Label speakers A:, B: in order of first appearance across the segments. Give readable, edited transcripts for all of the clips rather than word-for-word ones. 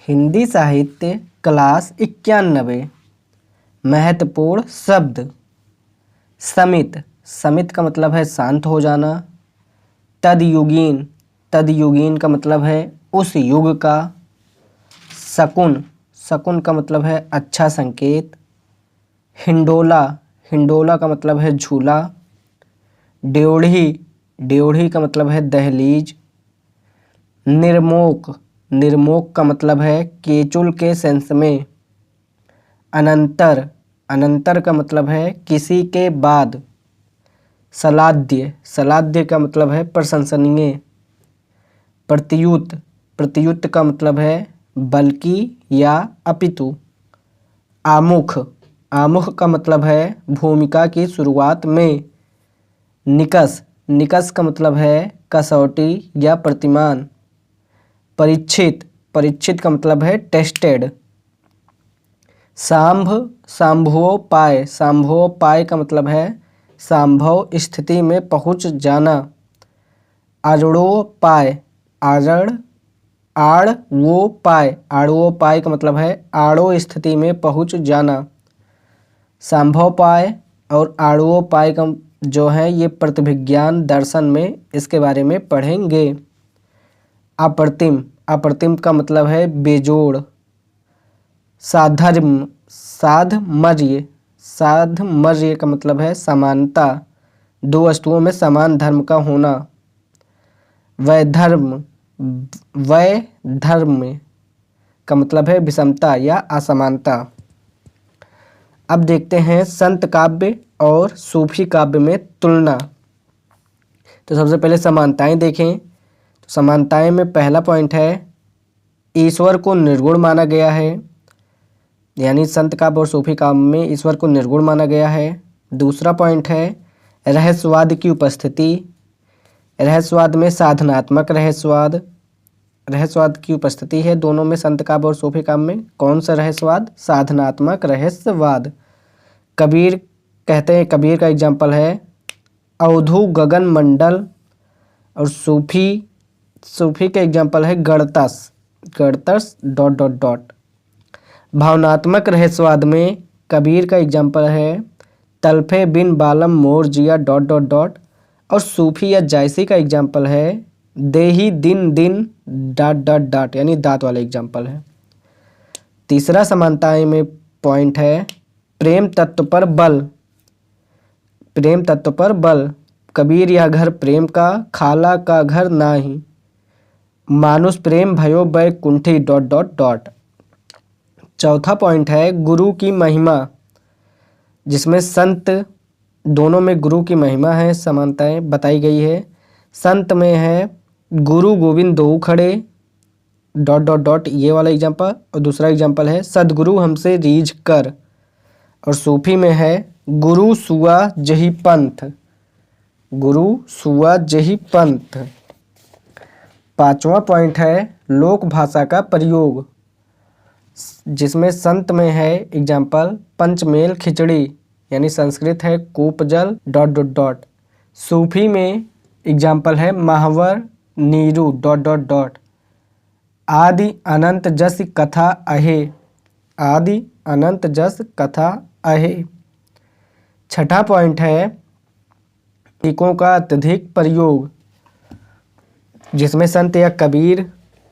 A: हिंदी साहित्य क्लास 91। महत्वपूर्ण शब्द। समित, समित का मतलब है शांत हो जाना। तदयुगीन, तदयुगीन का मतलब है उस युग का। शकुन, शकुन का मतलब है अच्छा संकेत। हिंडोला, हिंडोला का मतलब है झूला। ड्योढ़ी, ड्योढ़ी का मतलब है दहलीज। निर्मोक, निर्मोक का मतलब है केचुल के सेंस में। अनंतर, अनंतर का मतलब है किसी के बाद। सलाद्य, सलाद्य का मतलब है प्रशंसनीय। प्रतियुत, प्रतियुत का मतलब है बल्कि या अपितु। आमुख, आमुख का मतलब है भूमिका की शुरुआत में। निकष, निकष का मतलब है कसौटी या प्रतिमान। परीक्षित, परीक्षित का मतलब है टेस्टेड। सांभ, सांभोपाय, सांभोपाय का मतलब है संभव स्थिति में पहुंच जाना। आड़ोपाय, आड़, आड़वोपाय, आड़वोपाय का मतलब है आड़ो स्थिति में पहुंच जाना। संभवोपाय और आड़वोपाय का जो है ये प्रतिभिज्ञान दर्शन में इसके बारे में पढ़ेंगे। अप्रतिम, अप्रतिम का मतलब है बेजोड़। साधर्म, साधमर्य, साधमर्य का मतलब है समानता, दो वस्तुओं में समान धर्म का होना। वैधर्म, वैधर्म का मतलब है विषमता या असमानता। अब देखते हैं संत काव्य और सूफी काव्य में तुलना। तो सबसे पहले समानताएं देखें। तो समानताएं में पहला पॉइंट है ईश्वर को निर्गुण माना गया है, यानी संत काव्य और सूफी काव्य में ईश्वर को निर्गुण माना गया है। दूसरा पॉइंट है रहस्यवाद की उपस्थिति। रहस्यवाद में साधनात्मक रहस्यवाद, रहस्यवाद की उपस्थिति है दोनों में, संत काव्य और सूफी काव्य में। कौन सा रहस्यवाद? साधनात्मक रहस्यवाद। कबीर कहते हैं, कबीर का एग्जाम्पल है अवधू गगन मंडल। और सूफी, सूफी का एग्जाम्पल है गणतस, गणतस डॉट डॉट डॉट। भावनात्मक रहस्यवाद में कबीर का एग्जाम्पल है तलफे बिन बालम मोर जिया डॉट डॉट डॉट। और सूफी या जायसी का एग्जाम्पल है देही दिन दिन डॉट डॉट डॉट, यानी दांत वाला एग्जाम्पल है। तीसरा समानताएं में पॉइंट है प्रेम तत्व पर बल। प्रेम तत्व पर बल, कबीर यह घर प्रेम का, खाला का घर नाही। मानुष प्रेम भयो बैकुंठी डॉट डॉट डॉट। चौथा पॉइंट है गुरु की महिमा, जिसमें संत दोनों में गुरु की महिमा है, समानताएं बताई गई है। संत में है गुरु गोविंद दो खड़े डॉट डॉट डॉट, ये वाला एग्जाम्पल। और दूसरा एग्जाम्पल है सदगुरु हमसे रीझ कर। और सूफी में है गुरु सुआ जही पंथ, गुरु सुआ जही पंथ। पांचवा पॉइंट है लोक भाषा का प्रयोग, जिसमें संत में है एग्जाम्पल पंचमेल खिचड़ी, यानी संस्कृत है कूपजल डॉट डॉट डॉट। सूफी में एग्जाम्पल है महावर नीरू डॉट डॉट डॉट। आदि अनंत जस कथा अहे, आदि अनंत जस कथा अहे। छठा पॉइंट है प्रतीकों का अत्यधिक प्रयोग, जिसमें संत या कबीर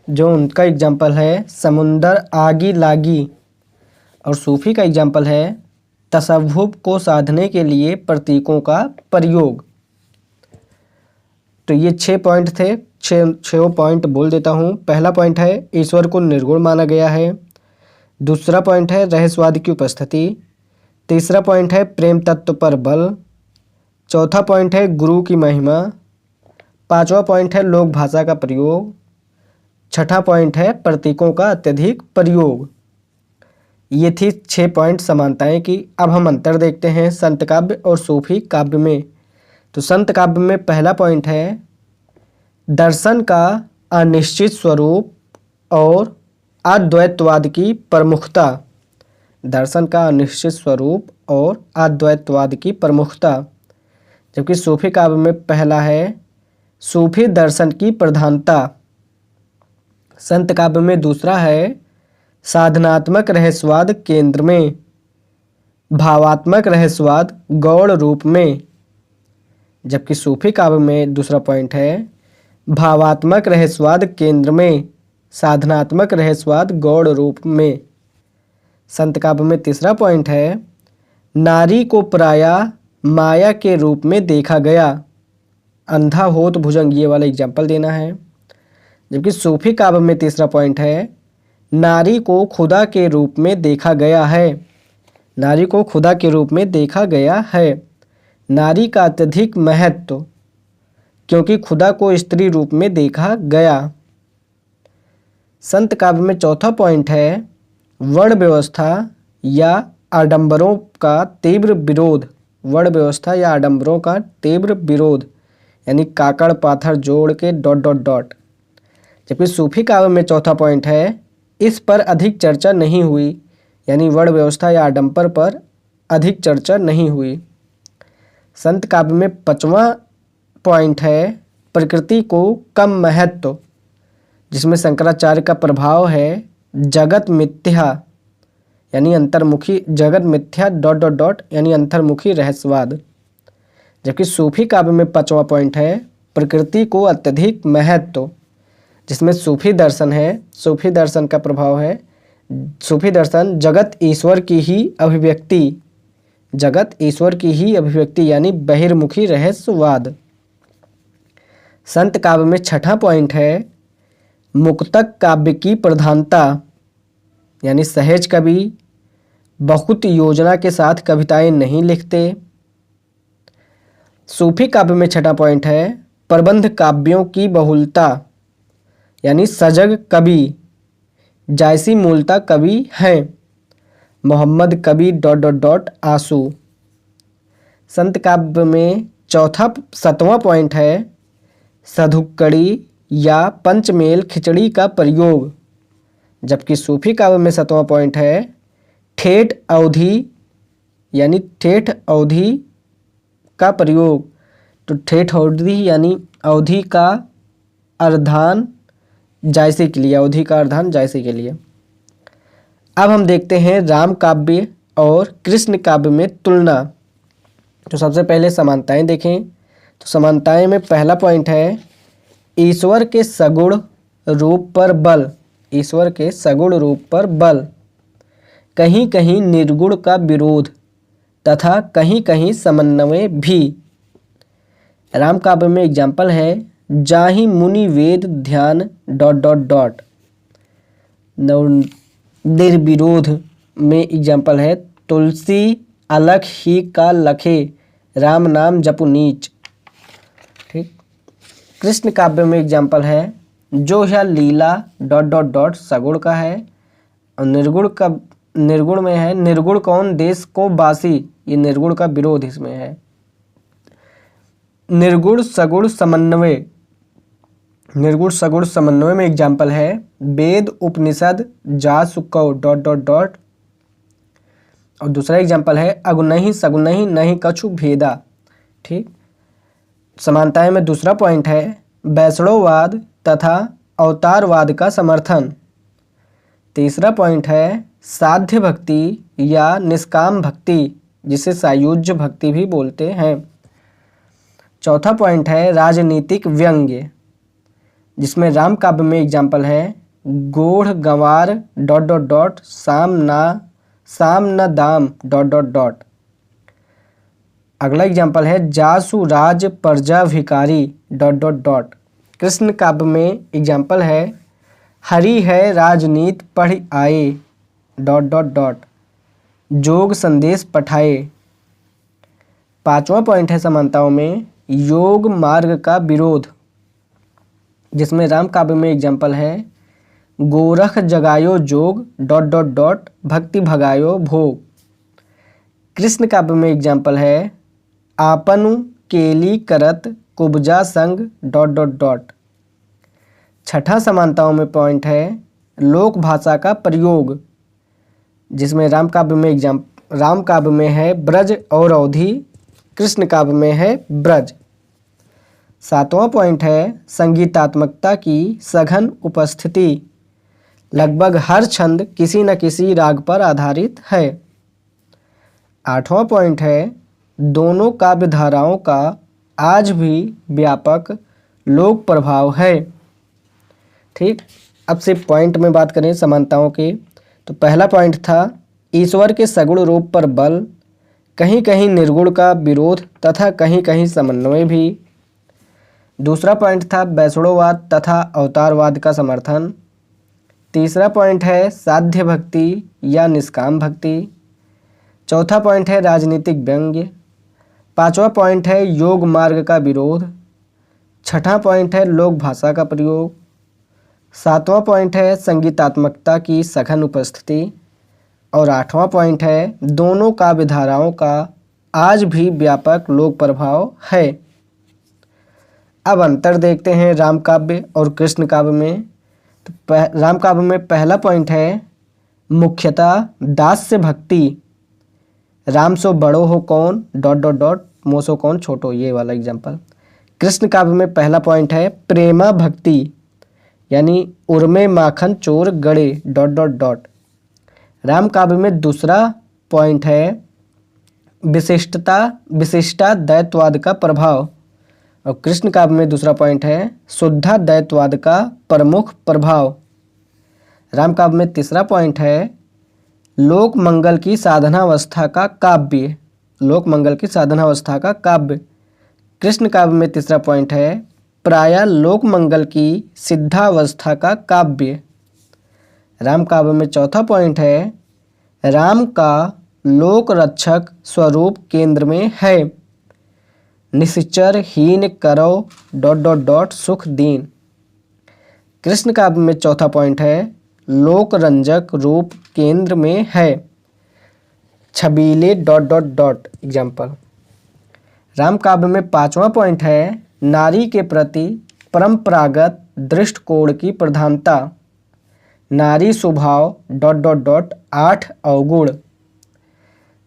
A: जो उनका एग्जाम्पल है समुंदर आगी लागी। और सूफी का एग्जाम्पल है तसव्वुफ को साधने के लिए प्रतीकों का प्रयोग। तो ये 6 पॉइंट थे, 6 पॉइंट बोल देता हूँ। पहला पॉइंट है ईश्वर को निर्गुण माना गया है। दूसरा पॉइंट है रहस्यवाद की उपस्थिति। तीसरा पॉइंट है प्रेम तत्व पर बल। चौथा पॉइंट है गुरु की महिमा। पांचवा पॉइंट है लोक भाषा का प्रयोग। छठा पॉइंट है प्रतीकों का अत्यधिक प्रयोग। ये थी 6 पॉइंट समानताएं की। अब हम अंतर देखते हैं संत काव्य और सूफी काव्य में। तो संत काव्य में पहला पॉइंट है दर्शन का अनिश्चित स्वरूप और अद्वैतवाद की प्रमुखता। दर्शन का अनिश्चित स्वरूप और अद्वैतवाद की प्रमुखता। जबकि सूफी काव्य में पहला है सूफी दर्शन की प्रधानता। संत काव्य में दूसरा है साधनात्मक रहस्यवाद केंद्र में, भावात्मक रहस्यवाद गौड़ रूप में। जबकि सूफी काव्य में दूसरा पॉइंट है भावात्मक रहस्यवाद केंद्र में, साधनात्मक रहस्यवाद गौड़ रूप में। संत काव्य में तीसरा पॉइंट है नारी को प्रायः माया के रूप में देखा गया, अंधा हो तो भुजंग, ये वाला एग्जाम्पल देना है। जबकि सूफी काव्य में तीसरा पॉइंट है नारी को खुदा के रूप में देखा गया है, नारी को खुदा के रूप में देखा गया है। नारी का अत्यधिक महत्व, क्योंकि खुदा को स्त्री रूप में देखा गया। संत काव्य में चौथा पॉइंट है वर्ण व्यवस्था या आडंबरों का तीव्र विरोध, वर्ण व्यवस्था या आडंबरों का तीव्र विरोध, यानी काकड़ पाथर जोड़ के ... जबकि सूफी काव्य में चौथा पॉइंट है इस पर अधिक चर्चा नहीं हुई, यानी वर्ण व्यवस्था या आडंबर पर अधिक चर्चा नहीं हुई। संत काव्य में पांचवा पॉइंट है प्रकृति को कम महत्व, जिसमें शंकराचार्य का प्रभाव है जगत मिथ्या, यानी अंतर्मुखी, जगत मिथ्या ... यानी अंतर्मुखी रहस्यवाद। जबकि सूफी काव्य में पांचवा पॉइंट है प्रकृति को अत्यधिक महत्व, जिसमें सूफी दर्शन है, सूफी दर्शन का प्रभाव है, सूफी दर्शन जगत ईश्वर की ही अभिव्यक्ति, जगत ईश्वर की ही अभिव्यक्ति, यानी बहिर्मुखी रहस्यवाद। संत काव्य में छठा पॉइंट है मुक्तक काव्य की प्रधानता, यानी सहज कवि बहुत योजना के साथ कविताएं नहीं लिखते। सूफी काव्य में छठा पॉइंट है प्रबंध काव्यों की बहुलता, यानी सजग कवि, जायसी मूलता कवि हैं। मोहम्मद कवि ... आंसू। संत काव्य में सातवां पॉइंट है सधुक्कड़ी या पंचमेल खिचड़ी का प्रयोग। जबकि सूफी काव्य में सातवां पॉइंट है ठेठ अवधि, यानी ठेठ अवधि का प्रयोग। तो ठेठ अवधि यानी अवधि का अर्धान जायसे के लिए, अवधि का अर्धान जायसे के लिए। अब हम देखते हैं राम काव्य और कृष्ण काव्य में तुलना। तो सबसे पहले समानताएं देखें। तो समानताएं में पहला पॉइंट है ईश्वर के सगुण रूप पर बल, ईश्वर के सगुण रूप पर बल, कहीं कहीं निर्गुण का विरोध तथा कहीं कहीं समन्वय भी। राम काव्य में एग्जाम्पल है जाहि मुनि वेद ध्यान ... निर्विरोध में एग्जाम्पल है तुलसी अलख ही का लखे, राम नाम जपु नीच। ठीक। कृष्ण काव्य में एग्जाम्पल है जो यह लीला ... सगुण का है, और निर्गुण में है निर्गुण कौन देश को बासी, ये निर्गुण का विरोध इसमें है। निर्गुण सगुण समन्वय, निर्गुण सगुण समन्वय में एग्जाम्पल है वेद उपनिषद जासु कौ ... और दूसरा एग्जाम्पल है अगुनहि सगुनहि नहीं कछु भेदा। ठीक। समानताएं में दूसरा पॉइंट है वैष्णववाद तथा अवतारवाद का समर्थन। तीसरा पॉइंट है साध्य भक्ति या निष्काम भक्ति, जिसे सायुज्य भक्ति भी बोलते हैं। चौथा पॉइंट है राजनीतिक व्यंग्य, जिसमें राम काव्य में एग्जाम्पल है गोढ़ गंवार ... साम न दाम ... अगला एग्जाम्पल है जासु राज प्रजा भिकारी ... कृष्ण काव्य में एग्जाम्पल है हरि है राजनीत पढ़ आए ... जोग संदेश पठाए। पांचवा पॉइंट है समानताओं में योग मार्ग का विरोध, जिसमें राम काव्य में एग्जाम्पल है गोरख जगायो जोग ... भक्ति भगायो भोग। कृष्ण काव्य में एग्जाम्पल है आपनु केली करत कुब्जा संग ... छठा समानताओं में पॉइंट है लोक भाषा का प्रयोग, जिसमें राम काव्य में है ब्रज और अवधि, कृष्ण काव्य में है ब्रज। सातवां पॉइंट है संगीतात्मकता की सघन उपस्थिति, लगभग हर छंद किसी न किसी राग पर आधारित है। 8वां पॉइंट है, दोनों काव्य धाराओं का आज भी व्यापक लोक प्रभाव है। ठीक, अब से पॉइंट में बात करें समानताओं की, तो पहला पॉइंट था ईश्वर के सगुण रूप पर बल, कहीं कहीं निर्गुण का विरोध तथा कहीं कहीं समन्वय भी। दूसरा पॉइंट था वैष्णववाद तथा अवतारवाद का समर्थन। तीसरा पॉइंट है साध्य भक्ति या निष्काम भक्ति। चौथा पॉइंट है राजनीतिक व्यंग्य। पांचवा पॉइंट है योग मार्ग का विरोध। छठा पॉइंट है लोक भाषा का प्रयोग। सातवां पॉइंट है संगीतात्मकता की सघन उपस्थिति। और आठवां पॉइंट है दोनों काव्य धाराओं का आज भी व्यापक लोक प्रभाव है। अब अंतर देखते हैं राम काव्य और कृष्ण काव्य में। तो राम काव्य में पहला पॉइंट है मुख्यतः दास्य भक्ति। राम सो बड़ो हो कौन ... मोसो कौन छोटो, ये वाला एग्जाम्पल। कृष्ण काव्य में पहला पॉइंट है प्रेमा भक्ति, यानी उर्मे माखन चोर गड़े ... राम काव्य में दूसरा पॉइंट है विशिष्टा दैत्यवाद का प्रभाव। और कृष्ण काव्य में दूसरा पॉइंट है शुद्धा दैत्यवाद का प्रमुख प्रभाव। राम काव्य में तीसरा पॉइंट है लोक मंगल की साधनावस्था का काव्य। लोक मंगल की साधनावस्था का काव्य। कृष्ण काव्य में तीसरा पॉइंट है प्रायः लोक मंगल की सिद्धावस्था का काव्य। राम काव्य में चौथा पॉइंट है राम का लोक रक्षक स्वरूप केंद्र में है। निश्चर हीन करो ... सुख दीन। कृष्ण काव्य में चौथा पॉइंट है लोक रंजक रूप केंद्र में है। छबीले ... एग्जाम्पल। राम काव्य में पांचवा पॉइंट है नारी के प्रति परंपरागत दृष्टिकोण की प्रधानता। नारी स्वभाव ... 8 अवगुण।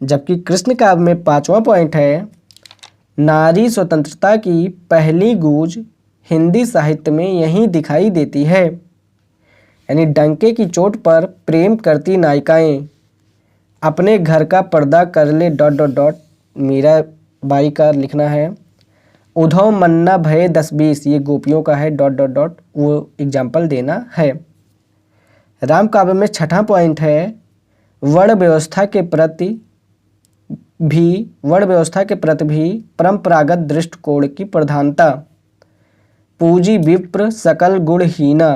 A: जबकि कृष्ण काव्य में पांचवा पॉइंट है नारी स्वतंत्रता की पहली गूंज हिंदी साहित्य में यहीं दिखाई देती है। यानी डंके की चोट पर प्रेम करती नायिकाएं अपने घर का पर्दा कर ले ... मीरा बाई का लिखना है। उधो मन्ना भय 10-20, ये गोपियों का है ... वो एग्जाम्पल देना है। राम काव्य में छठा पॉइंट है वर्ण व्यवस्था के प्रति भी परंपरागत दृष्टिकोण की प्रधानता। पूजी विप्र सकल गुणहीना ...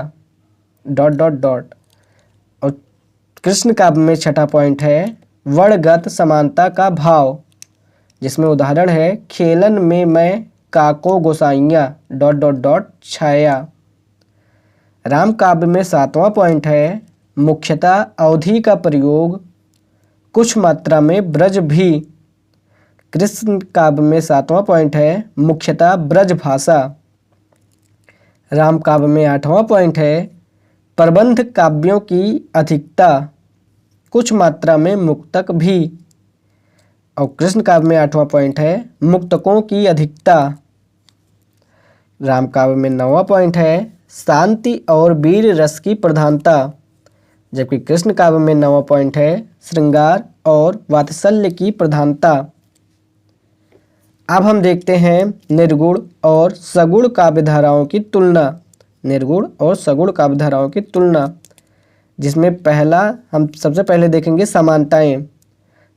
A: और कृष्ण काव्य में छठा पॉइंट है वर्णगत समानता का भाव, जिसमें उदाहरण है खेलन में मैं काको गोसाइयाँ ... छाया। राम काव्य में सातवां पॉइंट है मुख्यतः अवधि का प्रयोग, कुछ मात्रा में ब्रज भी। कृष्ण काव्य में सातवां पॉइंट है मुख्यतः ब्रज भाषा। राम काव्य में आठवां पॉइंट है प्रबंध काव्यों की अधिकता, कुछ मात्रा में मुक्तक भी। और कृष्ण काव्य में आठवां पॉइंट है मुक्तकों की अधिकता। राम काव्य में नौवां पॉइंट है शांति और वीर रस की प्रधानता। जबकि कृष्ण काव्य में नौवां पॉइंट है श्रृंगार और वात्सल्य की प्रधानता। अब हम देखते हैं निर्गुण और सगुण काव्य धाराओं की तुलना। निर्गुण और सगुण काव्य धाराओं की तुलना, जिसमें हम सबसे पहले देखेंगे समानताएं।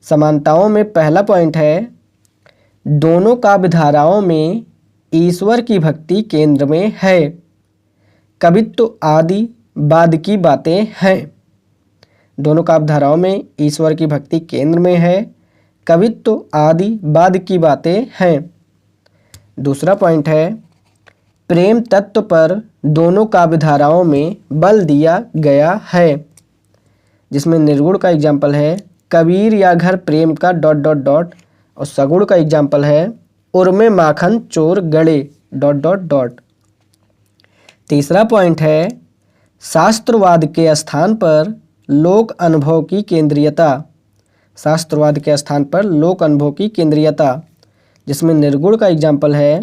A: समानताओं में पहला पॉइंट है दोनों काव्य धाराओं में ईश्वर की भक्ति केंद्र में है। कवित्व आदि बाद की बातें हैं। दोनों काव्य धाराओं में ईश्वर की भक्ति केंद्र में है, कवित्व आदि बाद की बातें हैं। दूसरा पॉइंट है प्रेम तत्व पर दोनों काव्य धाराओं में बल दिया गया है, जिसमें निर्गुण का एग्जाम्पल है कबीर या घर प्रेम का ... और सगुण का एग्जाम्पल है उर्मे माखन चोर गड़े ... तीसरा पॉइंट है शास्त्रवाद के स्थान पर लोक अनुभव की केंद्रीयता। शास्त्रवाद के स्थान पर लोक अनुभव की केंद्रीयता, जिसमें निर्गुण का एग्जाम्पल है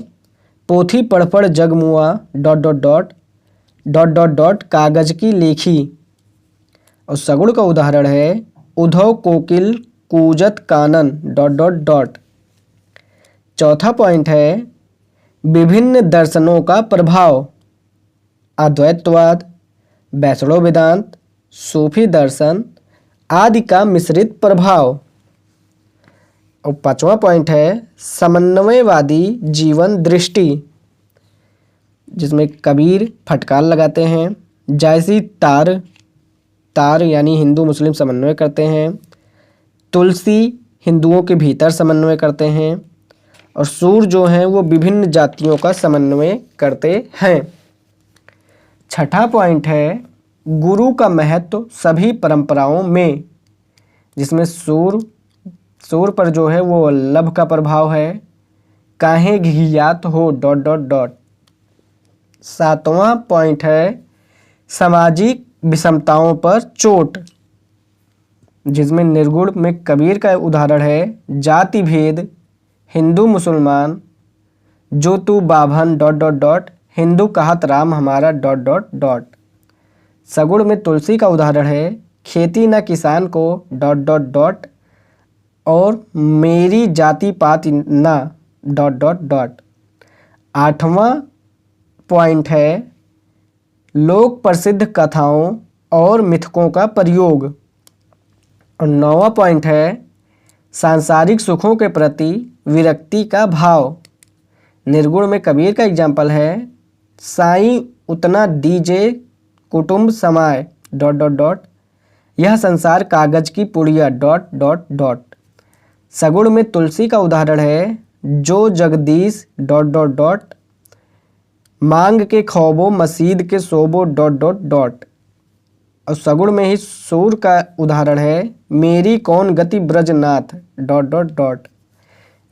A: पोथी पढ़ जग मुआ ... कागज की लेखी। और सगुण का उदाहरण है उधव कोकिल कूजत कानन डॉट डॉट डॉट। चौथा पॉइंट है विभिन्न दर्शनों का प्रभाव, अद्वैतवाद, वैष्णव वेदांत, सूफी दर्शन आदि का मिश्रित प्रभाव। और पांचवा पॉइंट है समन्वयवादी जीवन दृष्टि, जिसमें कबीर फटकार लगाते हैं, जायसी तार यानी हिंदू मुस्लिम समन्वय करते हैं, तुलसी हिंदुओं के भीतर समन्वय करते हैं, और सूर जो हैं वो विभिन्न जातियों का समन्वय करते हैं। छठा पॉइंट है गुरु का महत्व सभी परंपराओं में, जिसमें सूर पर जो है वो लभ का प्रभाव है, काहे घियात हो डॉट डॉट डॉट। सातवां पॉइंट है सामाजिक विषमताओं पर चोट, जिसमें निर्गुण में कबीर का उदाहरण है जाति भेद हिंदू मुसलमान, जो तू बाभन डॉट डॉट डॉट, हिंदू कहत राम हमारा डॉट डॉट डॉट। सगुण में तुलसी का उदाहरण है खेती न किसान को डॉट डॉट डॉट, और मेरी जाति पात न डॉट डॉट डॉट। आठवां पॉइंट है लोक प्रसिद्ध कथाओं और मिथकों का प्रयोग। और नौवां पॉइंट है सांसारिक सुखों के प्रति विरक्ति का भाव। निर्गुण में कबीर का एग्जाम्पल है साईं उतना दीजे कुटुंब समाए डॉट डॉट डॉट, यह संसार कागज की पुड़िया डॉट डॉट डॉट। सगुण में तुलसी का उदाहरण है जो जगदीश डॉट डॉट डॉट, मांग के खौबो मसीद के सोबो डॉट डॉट डॉट। और सगुण में ही सूर का उदाहरण है मेरी कौन गति ब्रजनाथ डॉट डॉट डॉट।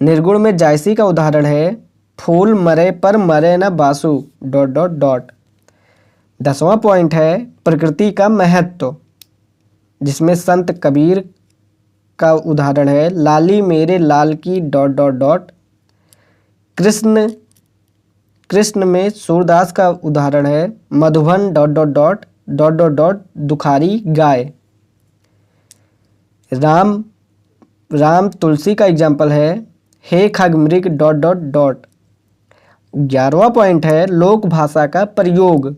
A: निर्गुण में जायसी का उदाहरण है फूल मरे पर मरे न बासु डॉट डॉट डॉट। 10वां पॉइंट है प्रकृति का महत्व, जिसमें संत कबीर का उदाहरण है लाली मेरे लाल की डॉट डॉट डॉट। कृष्ण में सूरदास का उदाहरण है Madhuban dot dot dot dot dot dot दुखारी गाय। राम तुलसी का एग्जाम्पल है हे खगमृग डॉट डॉट डॉट। 11वां पॉइंट है लोक भाषा का प्रयोग,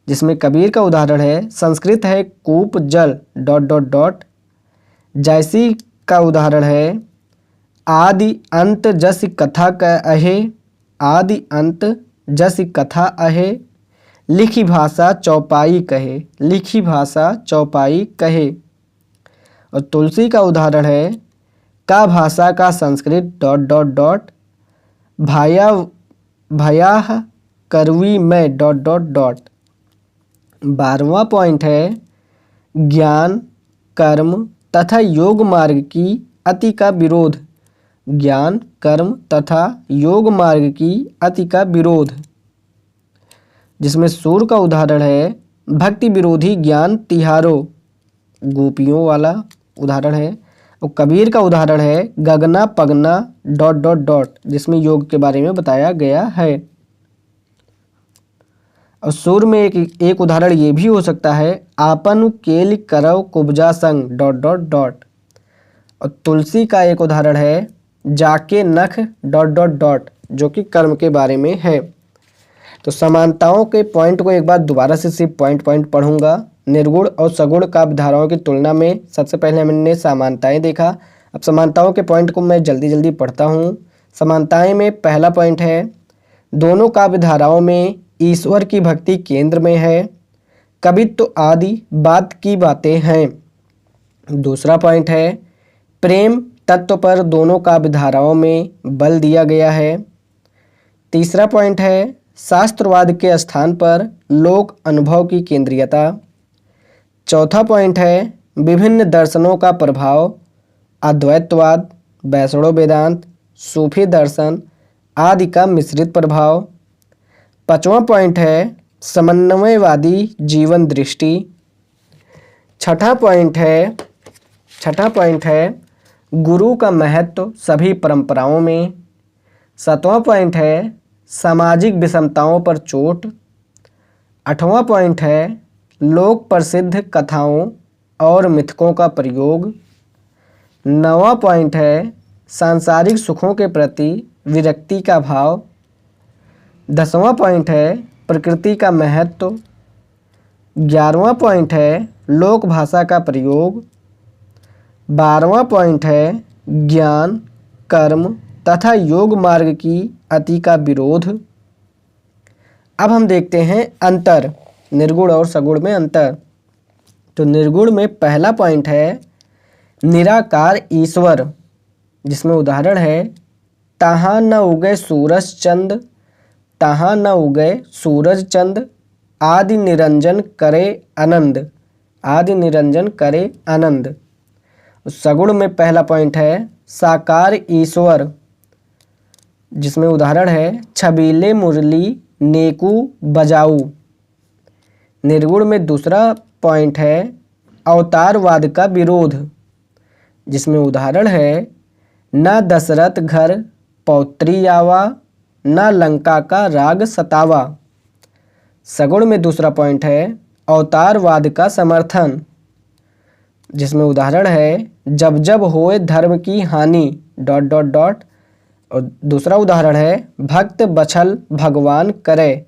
A: जिसमें कबीर का उदाहरण है संस्कृत है कूप जल डॉट डॉट डॉट। जायसी का उदाहरण है आदि अंत जस कथा कहे, आदि अंत जस कथा अहे, लिखी भाषा चौपाई कहे, लिखी भाषा चौपाई कहे। और तुलसी का उदाहरण है का भाषा का संस्कृत डॉट डॉट डॉट, भया करवी में डॉट डॉट डॉट। 12वां पॉइंट है ज्ञान कर्म तथा योग मार्ग की अति का विरोध, ज्ञान कर्म तथा योग मार्ग की अति का विरोध, जिसमें सूर का उदाहरण है भक्ति विरोधी ज्ञान तिहारो, गोपियों वाला उदाहरण है। और कबीर का उदाहरण है गगना पगना डॉट डॉट डॉट, जिसमें योग के बारे में बताया गया है। और सूर में एक उदाहरण ये भी हो सकता है आपन केल करव कुब्जा संग डॉट डॉट डॉट। और तुलसी का एक उदाहरण है जाके नख डॉट डॉट डॉट, जो कि कर्म के बारे में है। तो समानताओं के पॉइंट को एक बार दोबारा से सिर्फ पॉइंट पढ़ूंगा। निर्गुण और सगुण काव्य धाराओं की तुलना में सबसे पहले हमने समानताएं देखा। अब समानताओं के पॉइंट को मैं जल्दी पढ़ता हूँ। समानताएं में पहला पॉइंट है दोनों काव्य धाराओं में ईश्वर की भक्ति केंद्र में है, कवित्व आदि बात की बातें हैं। दूसरा पॉइंट है प्रेम तत्व पर दोनों काव्य धाराओं में बल दिया गया है। तीसरा पॉइंट है शास्त्रवाद के स्थान पर लोक अनुभव की केंद्रीयता। चौथा पॉइंट है विभिन्न दर्शनों का प्रभाव, अद्वैतवाद, वैष्णव वेदांत, सूफी दर्शन आदि का मिश्रित प्रभाव। पांचवा पॉइंट है समन्वयवादी जीवन दृष्टि। छठा पॉइंट है गुरु का महत्व सभी परंपराओं में। सातवां पॉइंट है सामाजिक विषमताओं पर चोट। आठवां पॉइंट है लोक प्रसिद्ध कथाओं और मिथकों का प्रयोग। 9वां पॉइंट है सांसारिक सुखों के प्रति विरक्ति का भाव। 10वां पॉइंट है प्रकृति का महत्व। 11वां पॉइंट है लोक भाषा का प्रयोग। 12वां पॉइंट है ज्ञान, कर्म तथा योग मार्ग की अति का विरोध। अब हम देखते हैं अंतर, निर्गुण और सगुण में अंतर। तो निर्गुण में पहला पॉइंट है निराकार ईश्वर, जिसमें उदाहरण है तहाँ न उगए सूरज चंद, तहाँ न उगए सूरज चंद, आदि निरंजन करे आनंद, आदि निरंजन करे आनंद। सगुण में पहला पॉइंट है साकार ईश्वर, जिसमें उदाहरण है छबीले मुरली नेकू बजाऊ। निर्गुण में दूसरा पॉइंट है अवतारवाद का विरोध, जिसमें उदाहरण है न दशरथ घर पौत्री आवा, न लंका का राग सतावा। सगुण में दूसरा पॉइंट है अवतारवाद का समर्थन, जिसमें उदाहरण है जब जब होए धर्म की हानि ... और दूसरा उदाहरण है भक्त बछल भगवान करे ...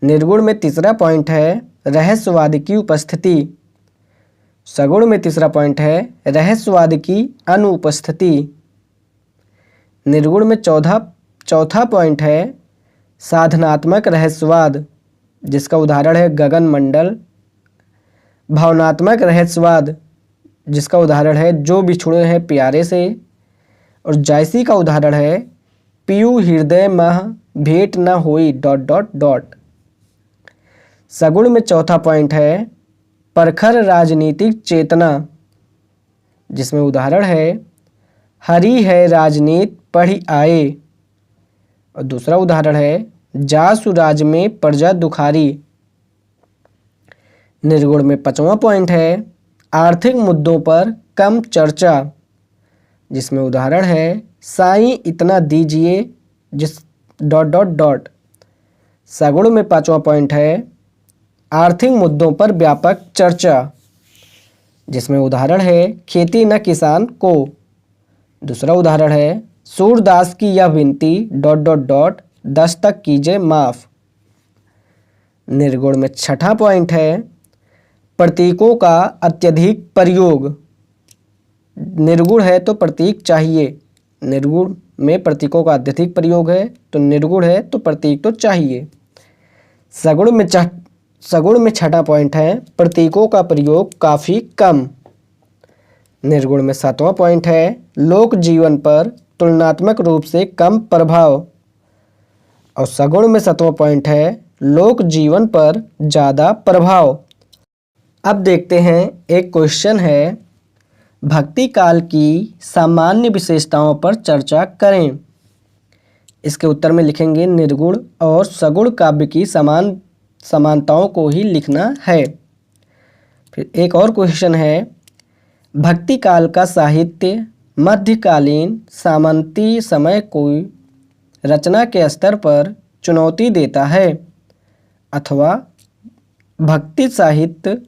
A: निर्गुण में तीसरा पॉइंट है रहस्यवाद की उपस्थिति। सगुण में तीसरा पॉइंट है रहस्यवाद की अनुपस्थिति। निर्गुण में चौथा पॉइंट है साधनात्मक रहस्यवाद, जिसका उदाहरण है गगन मंडल। भावनात्मक रहस्यवाद, जिसका उदाहरण है जो बिछुड़े हैं प्यारे से। और जायसी का उदाहरण है पियू हृदय मह भेंट न होई ... सगुण में चौथा पॉइंट है परखर राजनीतिक चेतना, जिसमें उदाहरण है हरी है राजनीति पढ़ी आए। और दूसरा उदाहरण है जासु राज में प्रजा दुखारी। निर्गुण में 5वां पॉइंट है आर्थिक मुद्दों पर कम चर्चा, जिसमें उदाहरण है साईं इतना दीजिए जिस ... सगुण में 5वां पॉइंट है आर्थिक मुद्दों पर व्यापक चर्चा, जिसमें उदाहरण है खेती न किसान को। दूसरा उदाहरण है सूरदास की यह विनती ... 10 तक कीजिए माफ। निर्गुण में 6ठा पॉइंट है प्रतीकों का अत्यधिक प्रयोग। निर्गुण है तो प्रतीक चाहिए, निर्गुण में प्रतीकों का अत्यधिक प्रयोग है, तो निर्गुण है तो प्रतीक तो चाहिए। सगुण में 6ठा पॉइंट है प्रतीकों का प्रयोग काफ़ी कम। निर्गुण में 7वां पॉइंट है लोक जीवन पर तुलनात्मक रूप से कम प्रभाव। और सगुण में 7वां पॉइंट है लोक जीवन पर ज़्यादा प्रभाव। अब देखते हैं एक क्वेश्चन है भक्ति काल की सामान्य विशेषताओं पर चर्चा करें। इसके उत्तर में लिखेंगे निर्गुण और सगुण काव्य की समानताओं को ही लिखना है। फिर एक और क्वेश्चन है भक्ति काल का साहित्य मध्यकालीन सामंती समय को रचना के स्तर पर चुनौती देता है, अथवा भक्ति साहित्य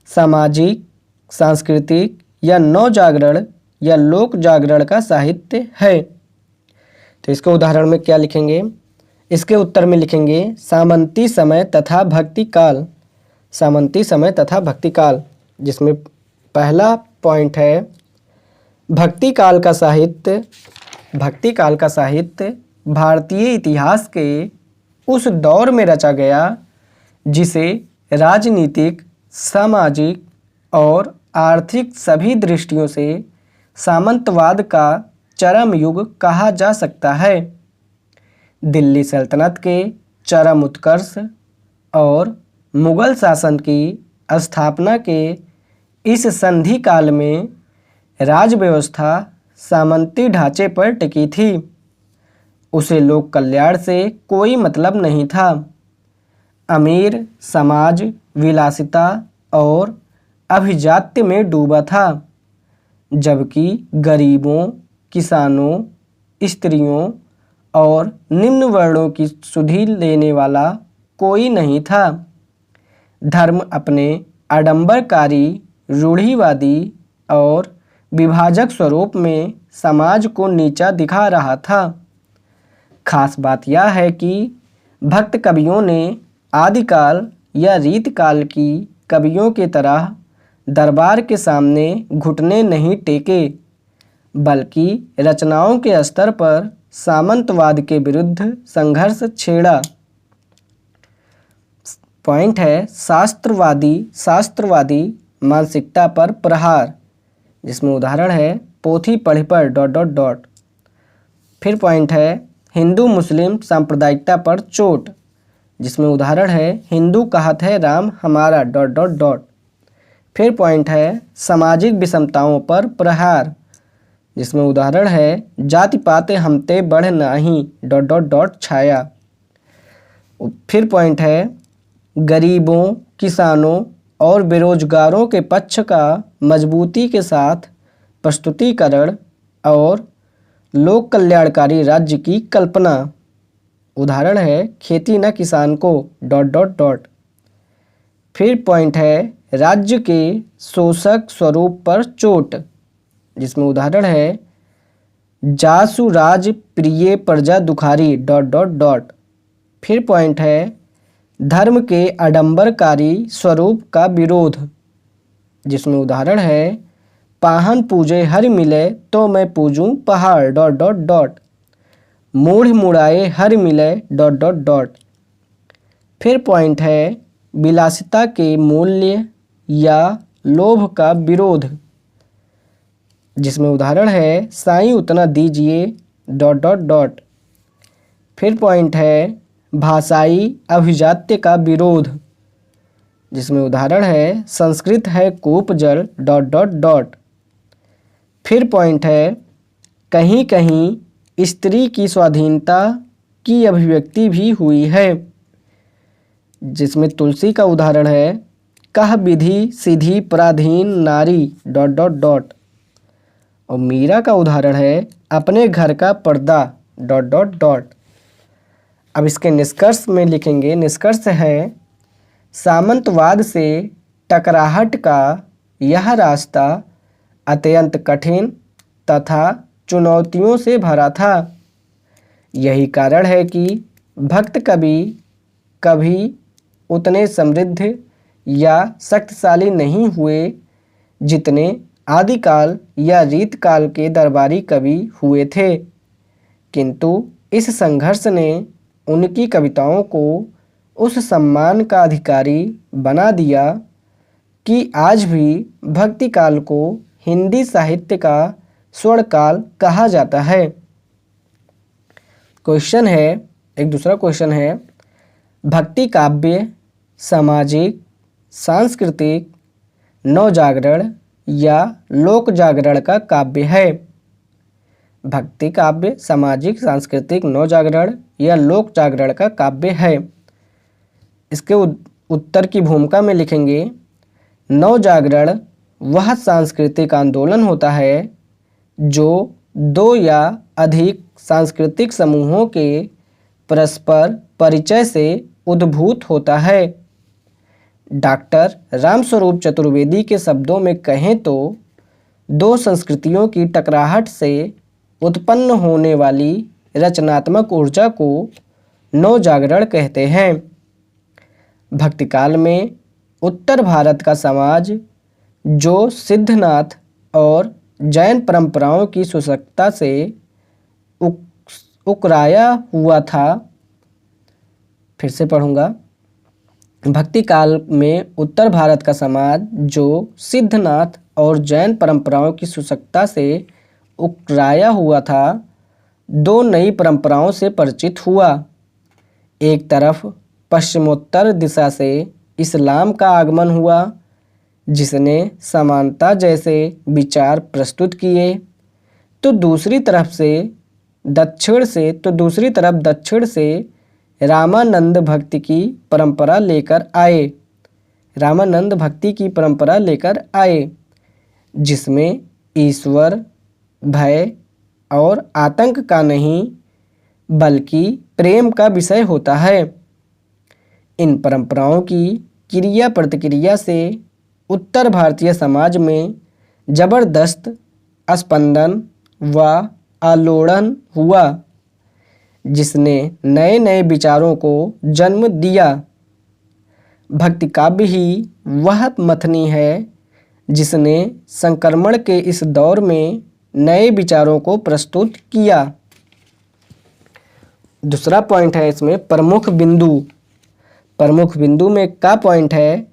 A: सामाजिक, सांस्कृतिक या नवजागरण या लोक जागरण का साहित्य है। तो इसके उदाहरण में क्या लिखेंगे? इसके उत्तर में लिखेंगे सामंती समय तथा भक्ति काल। सामंती समय तथा भक्ति काल, जिसमें पहला पॉइंट है भक्ति काल का साहित्य भारतीय इतिहास के उस दौर में रचा गया जिसे राजनीतिक, सामाजिक और आर्थिक सभी दृष्टियों से सामंतवाद का चरम युग कहा जा सकता है। दिल्ली सल्तनत के चरम उत्कर्ष और मुगल शासन की स्थापना के इस संधि काल में राज व्यवस्था सामंती ढांचे पर टिकी थी। उसे लोक कल्याण से कोई मतलब नहीं था। अमीर समाज विलासिता और अभिजात्य में डूबा था, जबकि गरीबों, किसानों, स्त्रियों और निम्न वर्णों की सुधि लेने वाला कोई नहीं था। धर्म अपने आडंबरकारी, रूढ़िवादी और विभाजक स्वरूप में समाज को नीचा दिखा रहा था। खास बात यह है कि भक्त कवियों ने आदिकाल या रीतकाल की कवियों के तरह दरबार के सामने घुटने नहीं टेके, बल्कि रचनाओं के स्तर पर सामंतवाद के विरुद्ध संघर्ष छेड़ा। पॉइंट है शास्त्रवादी मानसिकता पर प्रहार, जिसमें उदाहरण है पोथी पढ़ी पर ... फिर पॉइंट है हिंदू मुस्लिम सांप्रदायिकता पर चोट, जिसमें उदाहरण है हिंदू कहत है राम हमारा ... फिर पॉइंट है सामाजिक विषमताओं पर प्रहार, जिसमें उदाहरण है जाति पाते हमते बढ़ नाही ... छाया। फिर पॉइंट है गरीबों, किसानों और बेरोजगारों के पक्ष का मजबूती के साथ प्रस्तुतिकरण और लोक कल्याणकारी राज्य की कल्पना। उदाहरण है खेती न किसान को ... फिर पॉइंट है राज्य के शोषक स्वरूप पर चोट, जिसमें उदाहरण है जासु राज प्रिय प्रजा दुखारी ... फिर पॉइंट है धर्म के आडंबरकारी स्वरूप का विरोध, जिसमें उदाहरण है पाहन पूजे हर मिले तो मैं पूजूं पहाड़ ... मूढ़ मुड़ाए हर मिले ... फिर पॉइंट है विलासिता के मूल्य या लोभ का विरोध, जिसमें उदाहरण है साईं उतना दीजिए ... फिर पॉइंट है भाषाई अभिजात्य का विरोध, जिसमें उदाहरण है संस्कृत है कूप जल ... फिर पॉइंट है कहीं कहीं स्त्री की स्वाधीनता की अभिव्यक्ति भी हुई है, जिसमें तुलसी का उदाहरण है कह विधि सीधी पराधीन नारी ... और मीरा का उदाहरण है अपने घर का पर्दा ... अब इसके निष्कर्ष में लिखेंगे। निष्कर्ष है सामंतवाद से टकराहट का यह रास्ता अत्यंत कठिन तथा चुनौतियों से भरा था। यही कारण है कि भक्त कवि कभी उतने समृद्ध या शक्तिशाली नहीं हुए जितने आदिकाल या रीतकाल के दरबारी कवि हुए थे, किंतु इस संघर्ष ने उनकी कविताओं को उस सम्मान का अधिकारी बना दिया कि आज भी भक्ति काल को हिंदी साहित्य का स्वर्णकाल कहा जाता है। क्वेश्चन है, एक दूसरा क्वेश्चन है, भक्ति काव्य सामाजिक, सांस्कृतिक, नवजागरण या लोक जागरण का काव्य है। भक्ति काव्य सामाजिक, सांस्कृतिक, नवजागरण या लोक जागरण का काव्य है। इसके उत्तर की भूमिका में लिखेंगे नवजागरण वह सांस्कृतिक आंदोलन होता है जो दो या अधिक सांस्कृतिक समूहों के परस्पर परिचय से उद्भूत होता है। डॉक्टर रामस्वरूप चतुर्वेदी के शब्दों में कहें तो दो संस्कृतियों की टकराहट से उत्पन्न होने वाली रचनात्मक ऊर्जा को नवजागरण कहते हैं। भक्तिकाल में उत्तर भारत का समाज जो सिद्धनाथ और जैन परंपराओं की सुशक्तता से उकराया हुआ था। फिर से पढ़ूंगा। भक्ति काल में उत्तर भारत का समाज जो सिद्धनाथ और जैन परंपराओं की सुशक्तता से उकराया हुआ था, दो नई परंपराओं से परिचित हुआ। एक तरफ पश्चिमोत्तर दिशा से इस्लाम का आगमन हुआ, जिसने समानता जैसे विचार प्रस्तुत किए, तो दूसरी तरफ दक्षिण से रामानंद भक्ति की परंपरा लेकर आए, जिसमें ईश्वर, भय और आतंक का नहीं बल्कि प्रेम का विषय होता है। इन परंपराओं की क्रिया प्रतिक्रिया से उत्तर भारतीय समाज में जबरदस्त स्पंदन व आलोड़न हुआ, जिसने नए नए विचारों को जन्म दिया। भक्ति काव्य ही वह मथनी है जिसने संक्रमण के इस दौर में नए विचारों को प्रस्तुत किया। दूसरा पॉइंट है इसमें प्रमुख बिंदु। प्रमुख बिंदु में का पॉइंट है,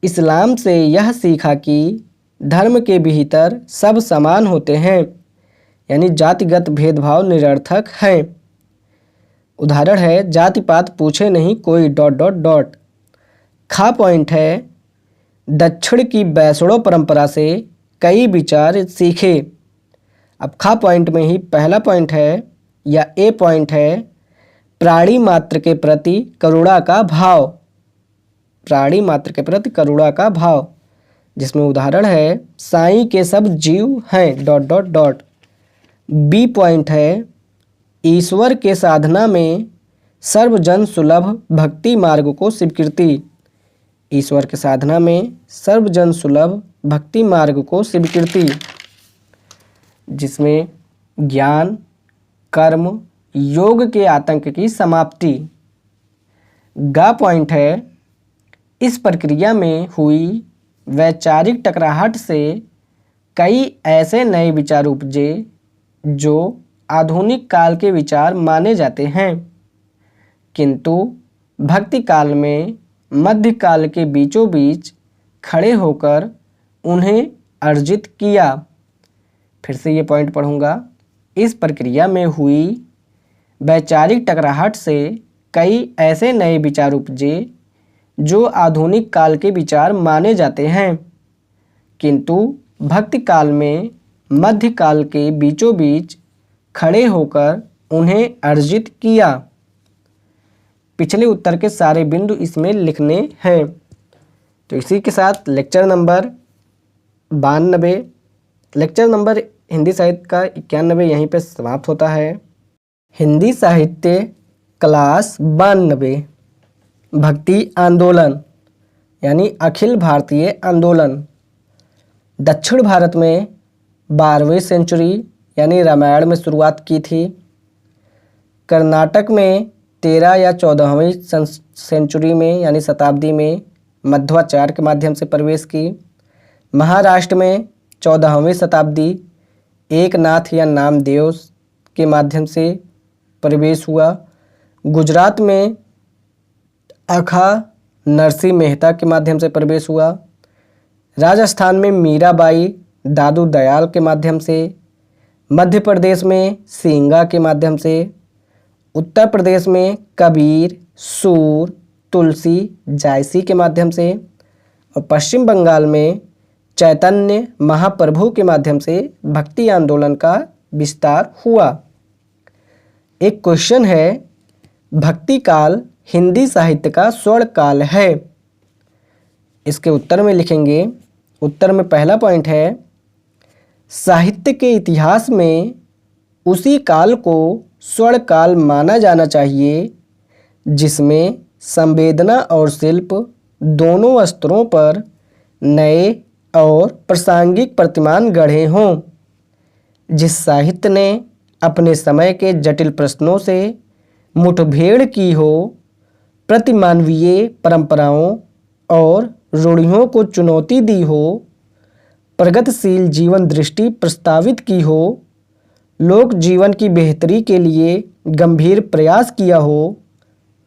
A: इस्लाम से यह सीखा कि धर्म के भीतर सब समान होते हैं, यानी जातिगत भेदभाव निरर्थक है। उदाहरण है जाति पात पूछे नहीं कोई ... खा पॉइंट है दक्षिण की वैष्णव परंपरा से कई विचार सीखे। अब खा पॉइंट में ही पहला पॉइंट है या ए पॉइंट है प्राणी मात्र के प्रति करुणा का भाव। प्राणी मात्र के प्रति करुणा का भाव, जिसमें उदाहरण है साईं के सब जीव हैं ... बी पॉइंट है ईश्वर के साधना में सर्वजन सुलभ भक्ति मार्ग को स्वीकृति। ईश्वर के साधना में सर्वजन सुलभ भक्ति मार्ग को स्वीकृति, जिसमें ज्ञान कर्म योग के आतंक की समाप्ति। गा पॉइंट है इस प्रक्रिया में हुई वैचारिक टकराहट से कई ऐसे नए विचार उपजे जो आधुनिक काल के विचार माने जाते हैं, किंतु भक्ति काल में मध्य काल के बीचों बीच खड़े होकर उन्हें अर्जित किया। फिर से ये पॉइंट पढ़ूंगा। इस प्रक्रिया में हुई वैचारिक टकराहट से कई ऐसे नए विचार उपजे जो आधुनिक काल के विचार माने जाते हैं, किंतु भक्ति काल में मध्य काल के बीचों बीच खड़े होकर उन्हें अर्जित किया। पिछले उत्तर के सारे बिंदु इसमें लिखने हैं। तो इसी के साथ lecture number 92, lecture number Hindi साहित्य का 91 यहीं पे समाप्त होता है। हिंदी साहित्य क्लास 92 भक्ति आंदोलन यानी अखिल भारतीय आंदोलन। दक्षिण भारत में 12वीं सेंचुरी यानी रामायण में शुरुआत की थी। कर्नाटक में 13 या 14वीं सेंचुरी में यानी शताब्दी में मध्वाचार्य के माध्यम से प्रवेश की। महाराष्ट्र में 14वीं शताब्दी एकनाथ या नामदेव के माध्यम से प्रवेश हुआ। गुजरात में अखा नरसिंह मेहता के माध्यम से प्रवेश हुआ। राजस्थान में मीराबाई दादू दयाल के माध्यम से। मध्य प्रदेश में सिंगा के माध्यम से। उत्तर प्रदेश में कबीर, सूर, तुलसी, जायसी के माध्यम से। और पश्चिम बंगाल में चैतन्य महाप्रभु के माध्यम से भक्ति आंदोलन का विस्तार हुआ। एक क्वेश्चन है, भक्ति काल हिंदी साहित्य का स्वर्ण काल है। इसके उत्तर में लिखेंगे। उत्तर में पहला पॉइंट है साहित्य के इतिहास में उसी काल को स्वर्ण काल माना जाना चाहिए जिसमें संवेदना और शिल्प दोनों स्तरों पर नए और प्रासंगिक प्रतिमान गढ़े हों, जिस साहित्य ने अपने समय के जटिल प्रश्नों से मुठभेड़ की हो, प्रतिमानवीय परंपराओं और रूढ़ियों को चुनौती दी हो, प्रगतिशील जीवन दृष्टि प्रस्तावित की हो, लोक जीवन की बेहतरी के लिए गंभीर प्रयास किया हो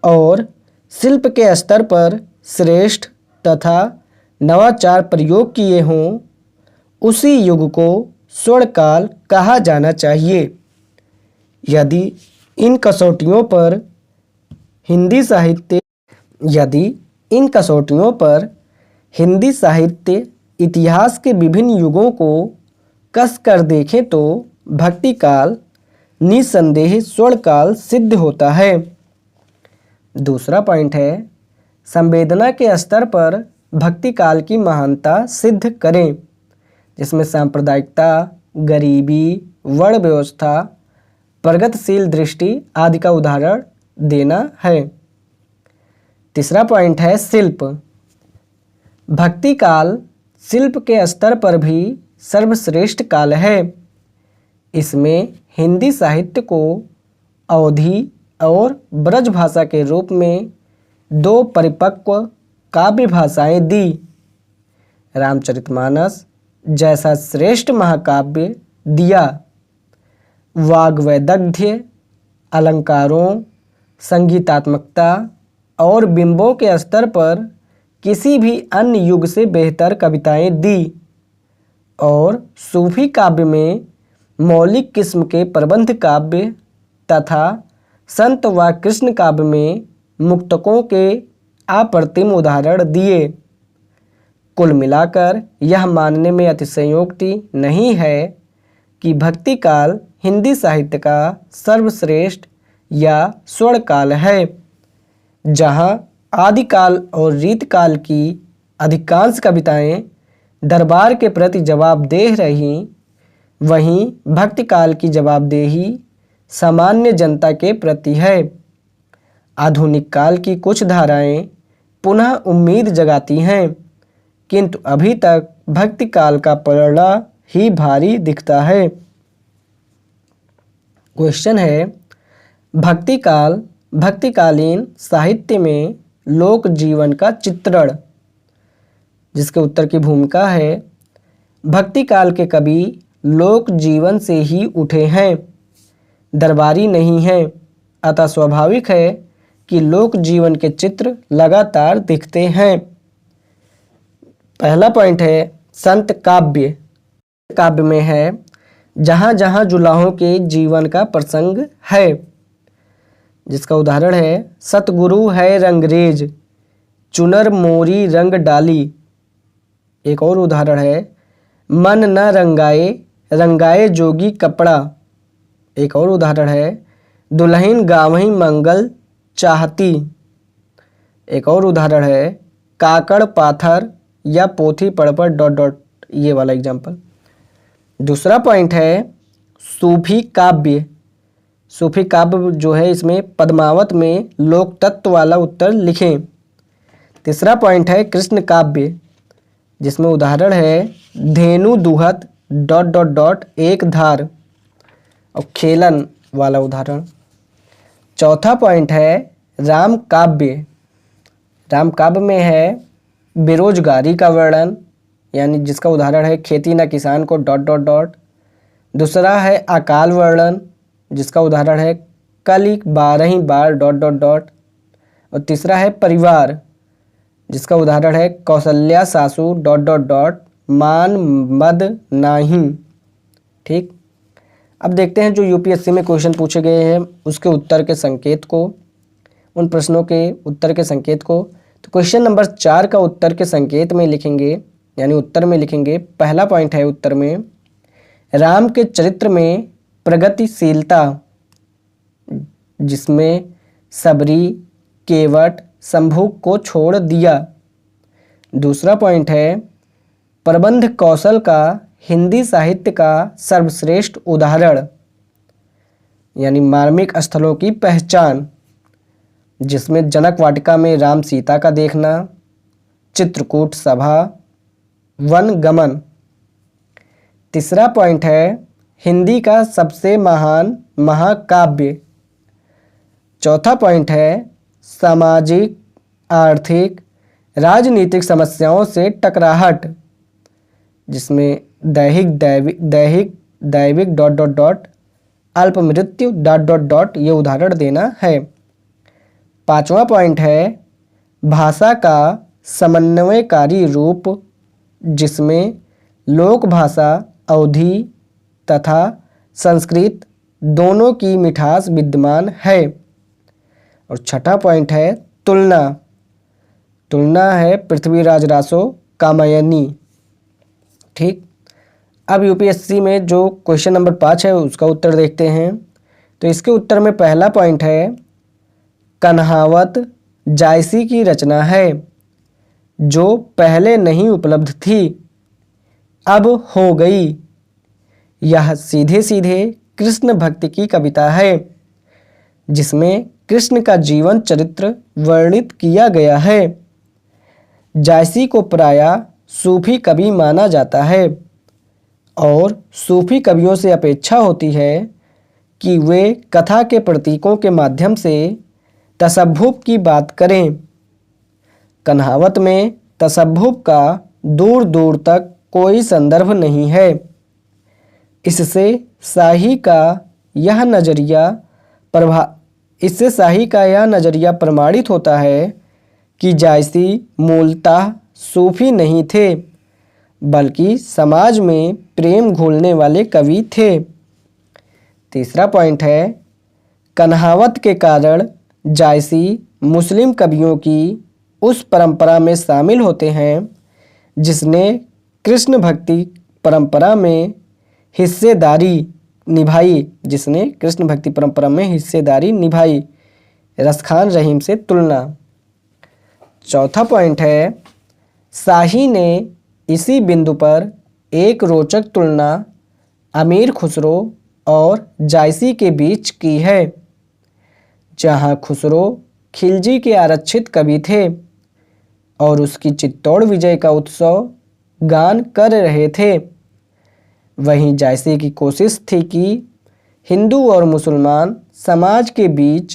A: और शिल्प के स्तर पर श्रेष्ठ तथा नवाचार प्रयोग किए हों, उसी युग को स्वर्णकाल कहा जाना चाहिए। यदि इन कसौटियों पर हिंदी साहित्य इतिहास के विभिन्न युगों को कस कर देखें तो भक्ति काल निसंदेह स्वर्णकाल सिद्ध होता है। दूसरा पॉइंट है संवेदना के स्तर पर भक्ति काल की महानता सिद्ध करें, जिसमें सांप्रदायिकता, गरीबी, वर्ण व्यवस्था, प्रगतिशील दृष्टि आदि का उदाहरण देना है। तीसरा पॉइंट है शिल्प भक्ति काल शिल्प के स्तर पर भी सर्वश्रेष्ठ काल है। इसमें हिंदी साहित्य को अवधी और ब्रज भाषा के रूप में दो परिपक्व काव्य भाषाएं दी। रामचरितमानस जैसा श्रेष्ठ महाकाव्य दिया। वाग्वैदग्ध्य, अलंकारों, संगीतात्मकता और बिंबों के स्तर पर किसी भी अन्य युग से बेहतर कविताएं दी और सूफी काव्य में मौलिक किस्म के प्रबंध काव्य तथा संत व कृष्ण काव्य में मुक्तकों के अप्रतिम उदाहरण दिए। कुल मिलाकर यह मानने में अतिशयोक्ति नहीं है कि भक्ति काल हिंदी साहित्य का सर्वश्रेष्ठ या स्वर्ण काल है, जहाँ आदिकाल और रीतकाल की अधिकांश कविताएं दरबार के प्रति जवाबदेह रहीं, वहीं भक्ति काल की जवाबदेही सामान्य जनता के प्रति है। आधुनिक काल की कुछ धाराएं पुनः उम्मीद जगाती हैं, किंतु अभी तक भक्ति काल का पलड़ा ही भारी दिखता है। क्वेश्चन है, भक्तिकालीन साहित्य में लोक जीवन का चित्रण, जिसके उत्तर की भूमिका है भक्ति काल के कवि लोक जीवन से ही उठे हैं, दरबारी नहीं हैं, अतः स्वाभाविक है कि लोक जीवन के चित्र लगातार दिखते हैं। पहला पॉइंट है संत काव्य। काव्य में है जहाँ जहाँ जुलाहों के जीवन का प्रसंग है, जिसका उदाहरण है सतगुरु है रंगरेज, चुनर मोरी रंग डाली। एक और उदाहरण है मन न रंगाए, रंगाए जोगी कपड़ा। एक और उदाहरण है दुल्हन गावहीं मंगल चाहती। एक और उदाहरण है काकड़ पाथर या पोथी पढ़ डॉट डॉट, ये वाला एग्जाम्पल। दूसरा पॉइंट है सूफी काव्य। सूफी काव्य जो है इसमें पद्मावत में लोक तत्व वाला उत्तर लिखें। तीसरा पॉइंट है कृष्ण काव्य, जिसमें उदाहरण है धेनु दुहत डॉट डॉट डॉट एक धार और खेलन वाला उदाहरण। चौथा पॉइंट है राम काव्य। राम काव्य में है बेरोजगारी का वर्णन, यानी जिसका उदाहरण है खेती न किसान को डॉट डॉट डॉट। दूसरा है अकाल वर्णन, जिसका उदाहरण है कली 12 बार डॉट डॉट डॉट। और तीसरा है परिवार, जिसका उदाहरण है कौशल्या सासू डॉट डॉट डॉट मान मद नाही। ठीक, अब देखते हैं जो यूपीएससी में क्वेश्चन पूछे गए हैं उसके उत्तर के संकेत को, उन प्रश्नों के उत्तर के संकेत को। तो क्वेश्चन नंबर 4 का उत्तर के संकेत में लिखेंगे, यानी उत्तर में लिखेंगे। पहला पॉइंट है उत्तर में राम के चरित्र में प्रगतिशीलता, जिसमें सबरी, केवट, शंभु को छोड़ दिया। दूसरा पॉइंट है प्रबंध कौशल का हिंदी साहित्य का सर्वश्रेष्ठ उदाहरण, यानी मार्मिक स्थलों की पहचान, जिसमें जनक वाटिका में राम सीता का देखना, चित्रकूट सभा, वन गमन। तीसरा पॉइंट है हिंदी का सबसे महान महाकाव्य। चौथा पॉइंट है सामाजिक, आर्थिक, राजनीतिक समस्याओं से टकराहट, जिसमें दैविक डॉट डॉट डॉट, अल्प मृत्यु डॉट डॉट डॉट ये उदाहरण देना है। पांचवा पॉइंट है भाषा का समन्वयकारी रूप, जिसमें लोक भाषा अवधी तथा संस्कृत दोनों की मिठास विद्यमान है। और छठा पॉइंट है तुलना। तुलना है पृथ्वीराज रासो कामायनी। ठीक, अब यूपीएससी में जो क्वेश्चन नंबर 5 है उसका उत्तर देखते हैं। तो इसके उत्तर में पहला पॉइंट है कन्हावत जायसी की रचना है, जो पहले नहीं उपलब्ध थी, अब हो गई। यह सीधे सीधे कृष्ण भक्ति की कविता है, जिसमें कृष्ण का जीवन चरित्र वर्णित किया गया है। जायसी को प्रायः सूफी कवि माना जाता है और सूफी कवियों से अपेक्षा होती है कि वे कथा के प्रतीकों के माध्यम से तसव्वुफ़ की बात करें। कन्हावत में तसव्वुफ़ का दूर दूर तक कोई संदर्भ नहीं है। इससे शाही का यह नज़रिया प्रमाणित होता है कि जायसी मूलतः सूफी नहीं थे, बल्कि समाज में प्रेम घोलने वाले कवि थे। तीसरा पॉइंट है, कन्हावत के कारण जायसी मुस्लिम कवियों की उस परंपरा में शामिल होते हैं जिसने कृष्ण भक्ति परंपरा में हिस्सेदारी निभाई। रसखान रहीम से तुलना। चौथा पॉइंट है, शाही ने इसी बिंदु पर एक रोचक तुलना अमीर खुसरो और जायसी के बीच की है, जहां खुसरो खिलजी के आरक्षित कवि थे और उसकी चित्तौड़ विजय का उत्सव गान कर रहे थे, वहीं जायसी की कोशिश थी कि हिंदू और मुसलमान समाज के बीच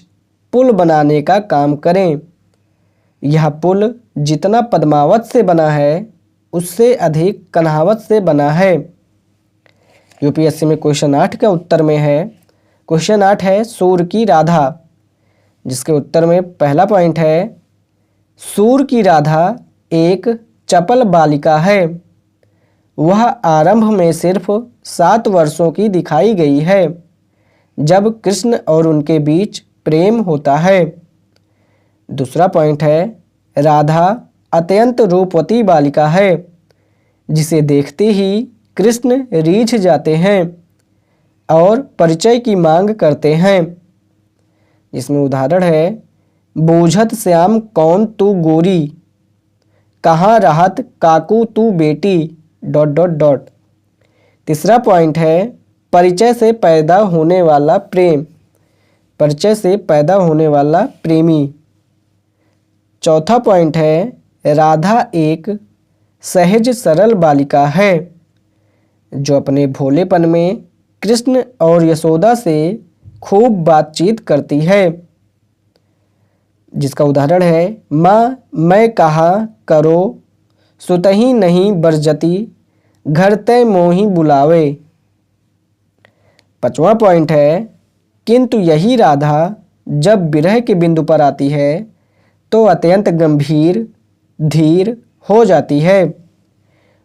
A: पुल बनाने का काम करें। यह पुल जितना पद्मावत से बना है उससे अधिक कन्हावत से बना है। यूपीएससी में क्वेश्चन 8 का उत्तर में है। क्वेश्चन 8 है सूर की राधा, जिसके उत्तर में पहला पॉइंट है, सूर की राधा एक चपल बालिका है। वह आरंभ में सिर्फ 7 वर्षों की दिखाई गई है जब कृष्ण और उनके बीच प्रेम होता है। दूसरा पॉइंट है, राधा अत्यंत रूपवती बालिका है जिसे देखते ही कृष्ण रीझ जाते हैं और परिचय की मांग करते हैं। इसमें उदाहरण है, बूझत श्याम कौन तू गोरी, कहाँ रहत काकू तू बेटी ... तीसरा पॉइंट है, परिचय से पैदा होने वाला प्रेमी। चौथा पॉइंट है, राधा एक सहज सरल बालिका है जो अपने भोलेपन में कृष्ण और यशोदा से खूब बातचीत करती है, जिसका उदाहरण है, माँ मैं कहा करो सुतही नहीं बरजती, घर तय मोही बुलावे। पांचवा पॉइंट है, किंतु यही राधा जब विरह के बिंदु पर आती है तो अत्यंत गंभीर धीर हो जाती है।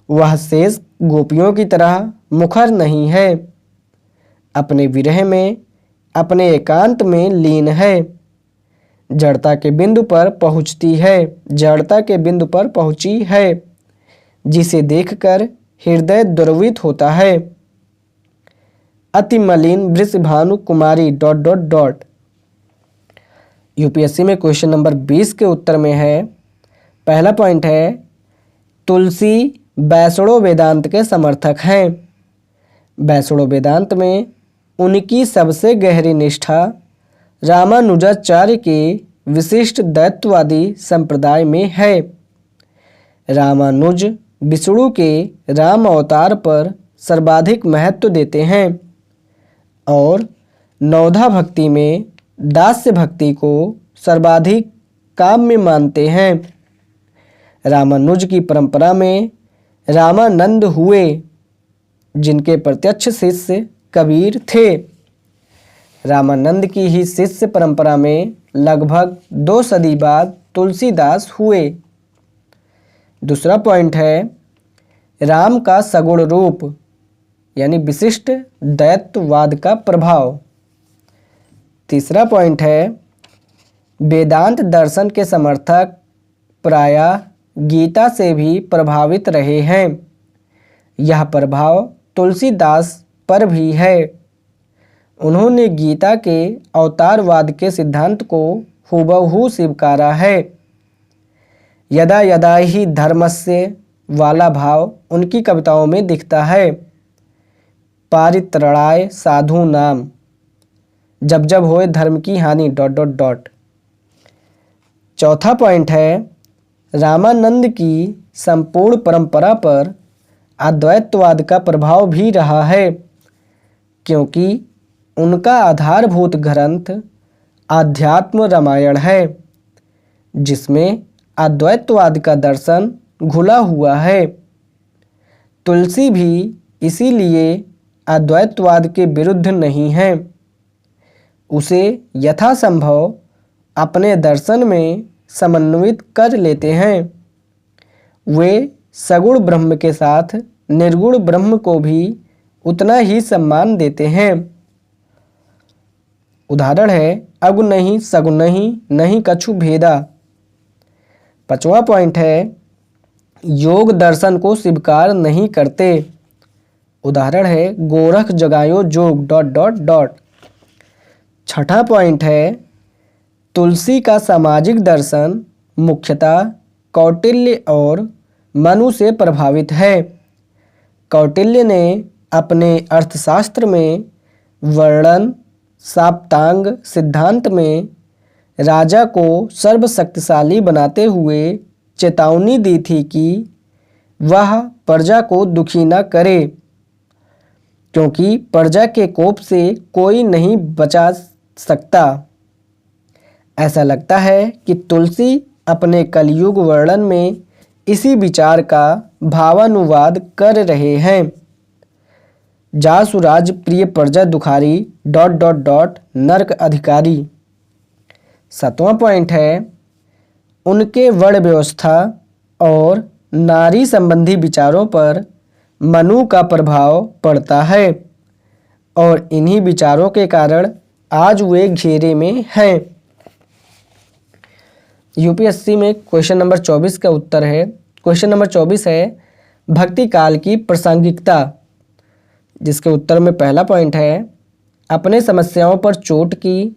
A: वह शेष गोपियों की तरह मुखर नहीं है, अपने विरह में अपने एकांत में लीन है, जड़ता के बिंदु पर पहुंची है, जिसे देखकर हृदय द्रवित होता है। अति मलिन वृषभानु कुमारी ... यूपीएससी में क्वेश्चन नंबर 20 के उत्तर में है। पहला पॉइंट है, तुलसी वैष्णव वेदांत के समर्थक हैं। वैष्णव वेदांत में उनकी सबसे गहरी निष्ठा रामानुजाचार्य के विशिष्ट द्वैतवादी संप्रदाय में है। रामानुज विष्णु के राम अवतार पर सर्वाधिक महत्व देते हैं और नवधा भक्ति में दास्य भक्ति को सर्वाधिक काम्य मानते हैं। रामानुज की परंपरा में रामानंद हुए, जिनके प्रत्यक्ष शिष्य कबीर थे। रामानंद की ही शिष्य परंपरा में लगभग 2 सदी बाद तुलसीदास हुए। दूसरा पॉइंट है, राम का सगुण रूप यानी विशिष्ट द्वैतवाद का प्रभाव। तीसरा पॉइंट है, वेदांत दर्शन के समर्थक प्रायः गीता से भी प्रभावित रहे हैं। यह प्रभाव तुलसीदास पर भी है। उन्होंने गीता के अवतारवाद के सिद्धांत को हूबहू स्वीकारा है। यदा यदा ही धर्मस्य वाला भाव उनकी कविताओं में दिखता है। पारित्रणाय साधु नाम, जब जब होए धर्म की हानि ... चौथा पॉइंट है, रामानंद की संपूर्ण परंपरा पर अद्वैतवाद का प्रभाव भी रहा है, क्योंकि उनका आधारभूत ग्रंथ आध्यात्म रामायण है, जिसमें अद्वैतवाद का दर्शन घुला हुआ है। तुलसी भी इसीलिए अद्वैतवाद के विरुद्ध नहीं है। उसे यथासंभव अपने दर्शन में समन्वित कर लेते हैं। वे सगुण ब्रह्म के साथ निर्गुण ब्रह्म को भी उतना ही सम्मान देते हैं। उदाहरण है अगुण नहीं सगुण नहीं, नहीं कछु भेदा। 5वां पॉइंट है योग दर्शन को स्वीकार नहीं करते। उदाहरण है गोरख जगायो जोग ... 6ठा पॉइंट है तुलसी का सामाजिक दर्शन मुख्यतः कौटिल्य और मनु से प्रभावित है। कौटिल्य ने अपने अर्थशास्त्र में वर्णन साप्तांग सिद्धांत में राजा को सर्वशक्तिशाली बनाते हुए चेतावनी दी थी कि वह प्रजा को दुखी न करे, क्योंकि प्रजा के कोप से कोई नहीं बचा सकता। ऐसा लगता है कि तुलसी अपने कलयुग वर्णन में इसी विचार का भावानुवाद कर रहे हैं। जासुराज प्रिय प्रजा दुखारी ... नरक अधिकारी। 7वां पॉइंट है उनके वर्ण व्यवस्था और नारी संबंधी विचारों पर मनु का प्रभाव पड़ता है और इन्हीं विचारों के कारण आज वे घेरे में हैं। यूपीएससी में क्वेश्चन नंबर 24 का उत्तर है। क्वेश्चन नंबर 24 है भक्ति काल की प्रासंगिकता, जिसके उत्तर में पहला पॉइंट है अपने समस्याओं पर चोट की,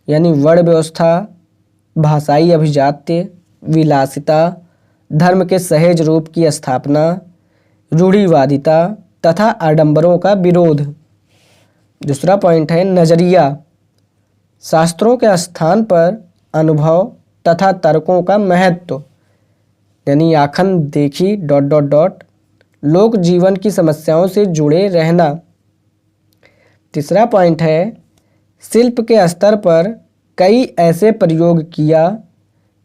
A: यानी वर्ण व्यवस्था, भाषाई अभिजात्य, विलासिता, धर्म के सहज रूप की स्थापना, रूढ़िवादिता तथा आडंबरों का विरोध। दूसरा पॉइंट है नजरिया, शास्त्रों के स्थान पर अनुभव तथा तर्कों का महत्व, यानी आखन देखी ... लोक जीवन की समस्याओं से जुड़े रहना। तीसरा पॉइंट है शिल्प के स्तर पर कई ऐसे प्रयोग किया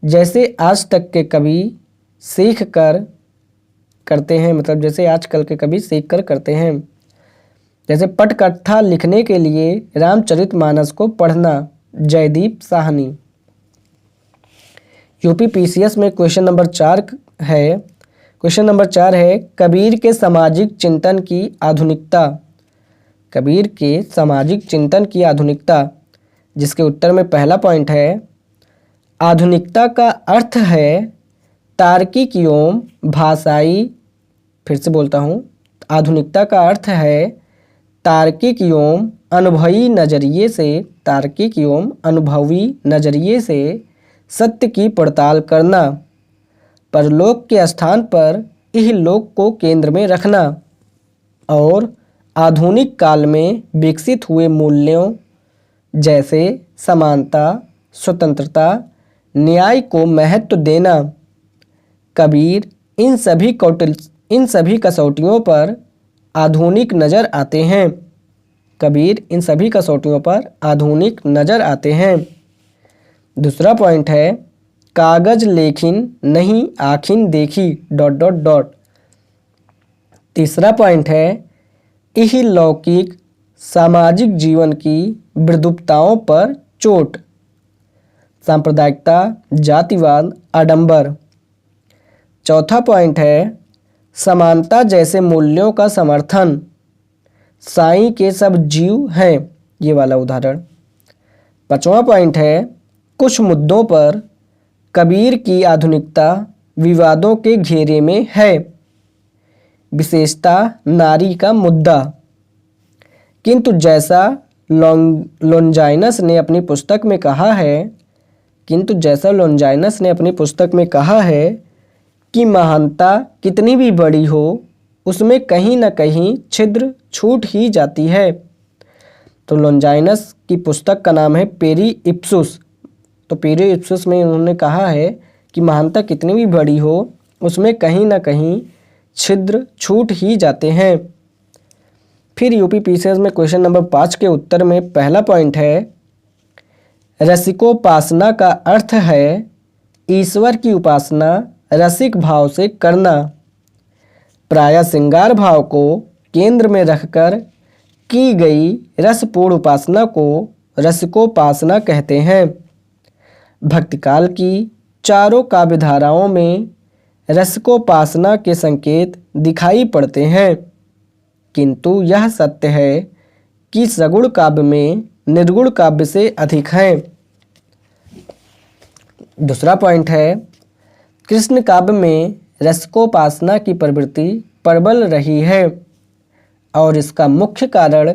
A: जैसे आज तक के कवि सीख कर करते हैं, मतलब जैसे आजकल के कवि सीख कर करते हैं। जैसे पटकथा लिखने के लिए रामचरितमानस को पढ़ना। जयदीप साहनी। यूपीपीसीएस में क्वेश्चन नंबर 4 है। क्वेश्चन नंबर 4 है कबीर के सामाजिक चिंतन की आधुनिकता। कबीर के सामाजिक चिंतन की आधुनिकता, जिसके उत्तर में पहला पॉइंट है आधुनिकता का अर्थ है तार्किक एवं भाषाई। फिर से बोलता हूँ, आधुनिकता का अर्थ है तार्किक एवं अनुभवी नजरिए से सत्य की पड़ताल करना, परलोक के स्थान पर इहलोक को केंद्र में रखना और आधुनिक काल में विकसित हुए मूल्यों जैसे समानता, स्वतंत्रता, न्याय को महत्व देना। कबीर इन सभी कसौटियों पर आधुनिक नज़र आते हैं। कबीर इन सभी कसौटियों पर आधुनिक नज़र आते हैं। दूसरा पॉइंट है कागज लेखिन नहीं आखिन देखी ... तीसरा पॉइंट है इहलौकिक सामाजिक जीवन की विद्रूपताओं पर चोट, सांप्रदायिकता, जातिवाद, आडंबर। चौथा पॉइंट है समानता जैसे मूल्यों का समर्थन, साईं के सब जीव हैं, ये वाला उदाहरण। 5वां पॉइंट है कुछ मुद्दों पर कबीर की आधुनिकता विवादों के घेरे में है, विशेषता नारी का मुद्दा। किंतु जैसा लोंजाइनस ने अपनी पुस्तक में कहा है कि महानता कितनी भी बड़ी हो उसमें कहीं न कहीं छिद्र छूट ही जाती है। तो लोंजाइनस की पुस्तक का नाम है पेरी इप्सुस। तो पेरी इप्सुस में उन्होंने कहा है कि महानता कितनी भी बड़ी हो उसमें कहीं ना कहीं छिद्र छूट ही जाते हैं। फिर यूपी पीसीएस में क्वेश्चन नंबर 5 के उत्तर में पहला पॉइंट है, रसिकोपासना का अर्थ है ईश्वर की उपासना रसिक भाव से करना। प्रायः श्रृंगार भाव को केंद्र में रखकर की गई रसपूर्ण उपासना को रसिकोपासना कहते हैं। भक्तिकाल की चारों काव्य धाराओं में रसिकोपासना के संकेत दिखाई पड़ते हैं, किंतु यह सत्य है कि सगुण काव्य में निर्गुण काव्य से अधिक हैं। दूसरा पॉइंट है, कृष्ण काव्य में रसिकोपासना की प्रवृत्ति प्रबल रही है और इसका मुख्य कारण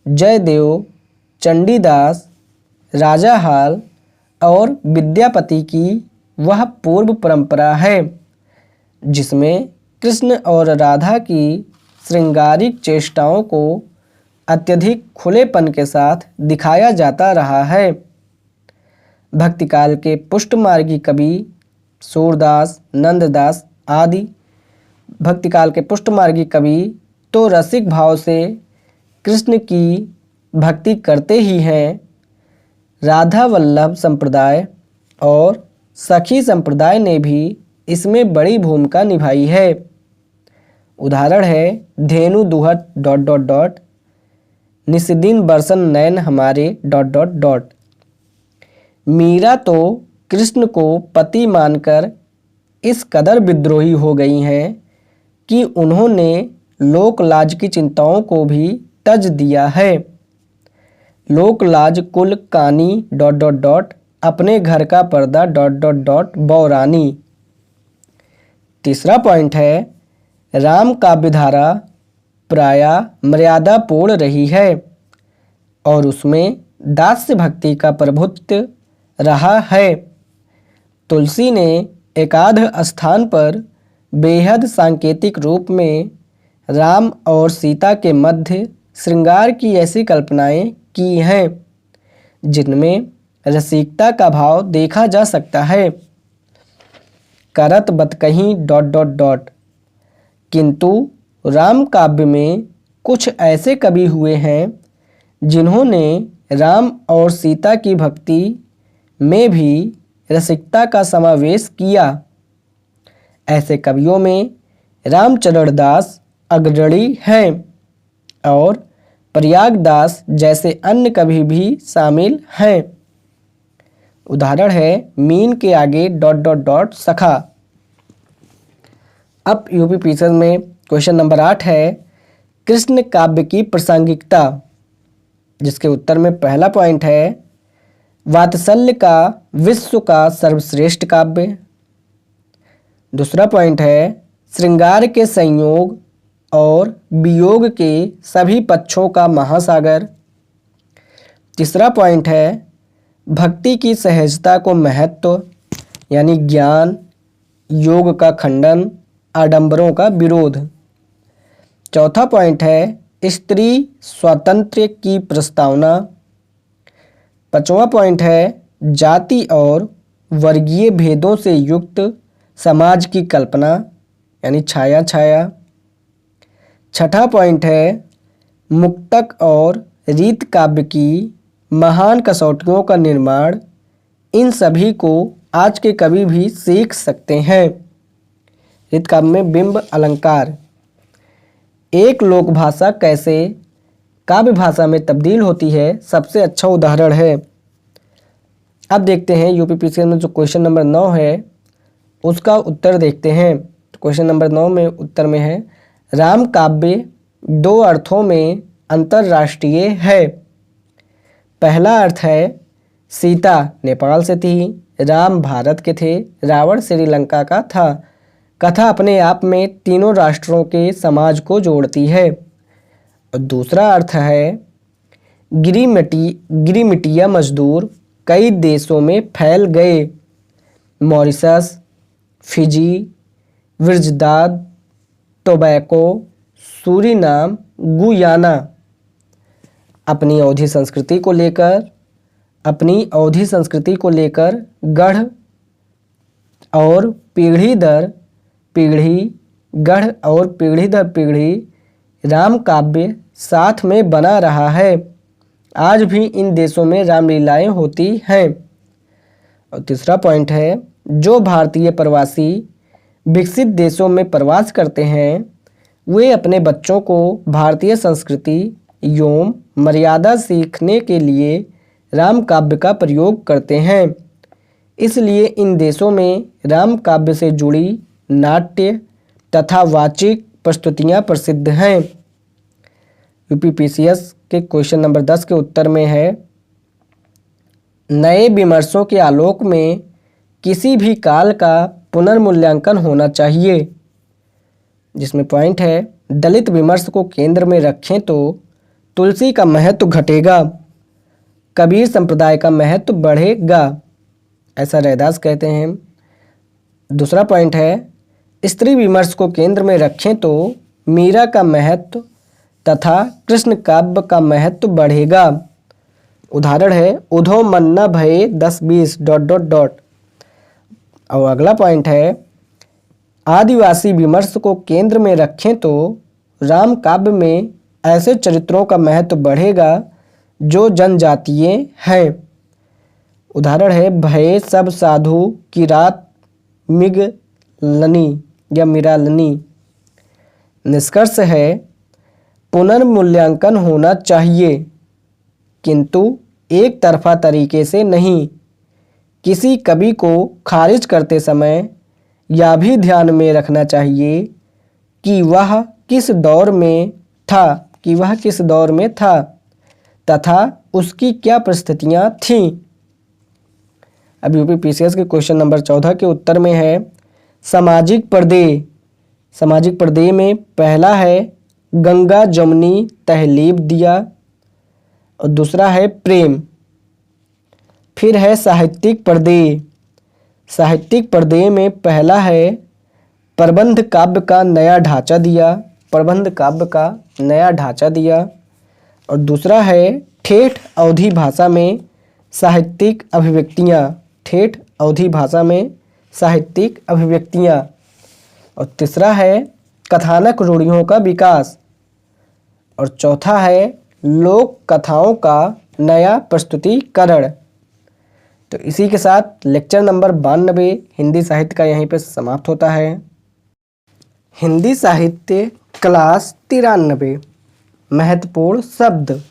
A: जयदेव, चंडीदास, राजाहाल और विद्यापति की वह पूर्व परंपरा है जिसमें कृष्ण और राधा की श्रृंगारिक चेष्टाओं को अत्यधिक खुलेपन के साथ दिखाया जाता रहा है। भक्तिकाल के पुष्टमार्गी कवि सूरदास, नंददास आदि भक्तिकाल के पुष्टमार्गी कवि तो रसिक भाव से कृष्ण की भक्ति करते ही हैं। राधा वल्लभ संप्रदाय और सखी संप्रदाय ने भी इसमें बड़ी भूमिका निभाई है। उदाहरण है, धेनु दुहत ... निस्दिन बरसन नैन हमारे ... मीरा तो कृष्ण को पति मानकर इस कदर विद्रोही हो गई हैं कि उन्होंने लोकलाज की चिंताओं को भी तज दिया है। लोकलाज कुल कानी ... अपने घर का पर्दा ... बौरानी। तीसरा पॉइंट है, राम काव्य धारा प्रायः मर्यादापूर्ण रही है और उसमें दास्य भक्ति का प्रभुत्व रहा है। तुलसी ने एकाध स्थान पर बेहद सांकेतिक रूप में राम और सीता के मध्य श्रृंगार की ऐसी कल्पनाएं की हैं जिनमें रसिकता का भाव देखा जा सकता है। करत बत कहीं ... किंतु राम काव्य में कुछ ऐसे कवि हुए हैं जिन्होंने राम और सीता की भक्ति में भी रसिकता का समावेश किया। ऐसे कवियों में रामचरण दास अग्रणी हैं और प्रयागदास जैसे अन्य कवि भी शामिल हैं। उदाहरण है, मीन के आगे ... सखा। अब यूपी पीसीएस में क्वेश्चन नंबर 8 है, कृष्ण काव्य की प्रासंगिकता, जिसके उत्तर में पहला पॉइंट है, वात्सल्य का विश्व का सर्वश्रेष्ठ काव्य। दूसरा पॉइंट है, श्रृंगार के संयोग और वियोग के सभी पक्षों का महासागर। तीसरा पॉइंट है, भक्ति की सहजता को महत्व, यानी ज्ञान, योग का खंडन, आडंबरों का विरोध। चौथा पॉइंट है, स्त्री स्वातंत्र्य की प्रस्तावना। पांचवा पॉइंट है, जाति और वर्गीय भेदों से युक्त समाज की कल्पना, यानी छाया। छठा पॉइंट है, मुक्तक और रीत काव्य की महान कसौटियों का निर्माण। इन सभी को आज के कवि भी सीख सकते हैं। रीत काव्य में बिंब अलंकार, एक लोक भाषा कैसे काव्य भाषा में तब्दील होती है, सबसे अच्छा उदाहरण है। अब देखते हैं यूपी पीसीएस में जो क्वेश्चन नंबर 9 है उसका उत्तर देखते हैं। क्वेश्चन नंबर 9 में उत्तर में है, राम काव्य दो अर्थों में अंतर्राष्ट्रीय है। पहला अर्थ है, सीता नेपाल से थी, राम भारत के थे, रावण श्रीलंका का था। कथा अपने आप में तीनों राष्ट्रों के समाज को जोड़ती है। और दूसरा अर्थ है, गिरिमिटिया मजदूर कई देशों में फैल गए, मॉरिशस, फिजी, विर्जदाद, टोबैको, सूरीनाम, गुयाना। अपनी अवधी संस्कृति को लेकर गढ़ और पीढ़ी दर पीढ़ी गढ़ और पीढ़ी दर पीढ़ी राम काव्य साथ में बना रहा है। आज भी इन देशों में रामलीलाएं होती हैं। और तीसरा पॉइंट है, जो भारतीय प्रवासी विकसित देशों में प्रवास करते हैं वे अपने बच्चों को भारतीय संस्कृति एवं मर्यादा सीखने के लिए राम काव्य का प्रयोग करते हैं। इसलिए इन देशों में राम काव्य से जुड़ी नाट्य तथा वाचिक प्रस्तुतियाँ प्रसिद्ध हैं। यूपीपीसीएस के क्वेश्चन नंबर 10 के उत्तर में है, नए विमर्शों के आलोक में किसी भी काल का पुनर्मूल्यांकन होना चाहिए। जिसमें पॉइंट है, दलित विमर्श को केंद्र में रखें तो तुलसी का महत्व घटेगा, कबीर संप्रदाय का महत्व बढ़ेगा, ऐसा रैदास कहते हैं। दूसरा पॉइंट है, स्त्री विमर्श को केंद्र में रखें तो मीरा का महत्व तथा कृष्ण काव्य का महत्व बढ़ेगा। उदाहरण है, उधो मन्ना भये 10-20 ... और अगला पॉइंट है, आदिवासी विमर्श को केंद्र में रखें तो राम काव्य में ऐसे चरित्रों का महत्व बढ़ेगा जो जनजातीय हैं। उदाहरण है, भये सब साधु की रात मिगलनी या मिरालनी। निष्कर्ष है, पुनर्मूल्यांकन होना चाहिए किंतु एक तरफा तरीके से नहीं। किसी कवि को खारिज करते समय यह भी ध्यान में रखना चाहिए कि वह किस दौर में था तथा उसकी क्या परिस्थितियाँ थीं। अब यूपीपीसीएस के क्वेश्चन नंबर 14 के उत्तर में है, सामाजिक पर्दे में पहला है गंगा जमुनी तहलीब दिया और दूसरा है प्रेम। फिर है साहित्यिक पर्दे में पहला है प्रबंध काव्य का नया ढांचा दिया और दूसरा है ठेठ अवधी भाषा में साहित्यिक अभिव्यक्तियाँ और तीसरा है कथानक रूढ़ियों का विकास और चौथा है लोक कथाओं का नया प्रस्तुतिकरण। तो इसी के साथ लेक्चर नंबर 92 हिंदी साहित्य का यहीं पे समाप्त होता है। हिंदी साहित्य क्लास 93 महत्वपूर्ण शब्द।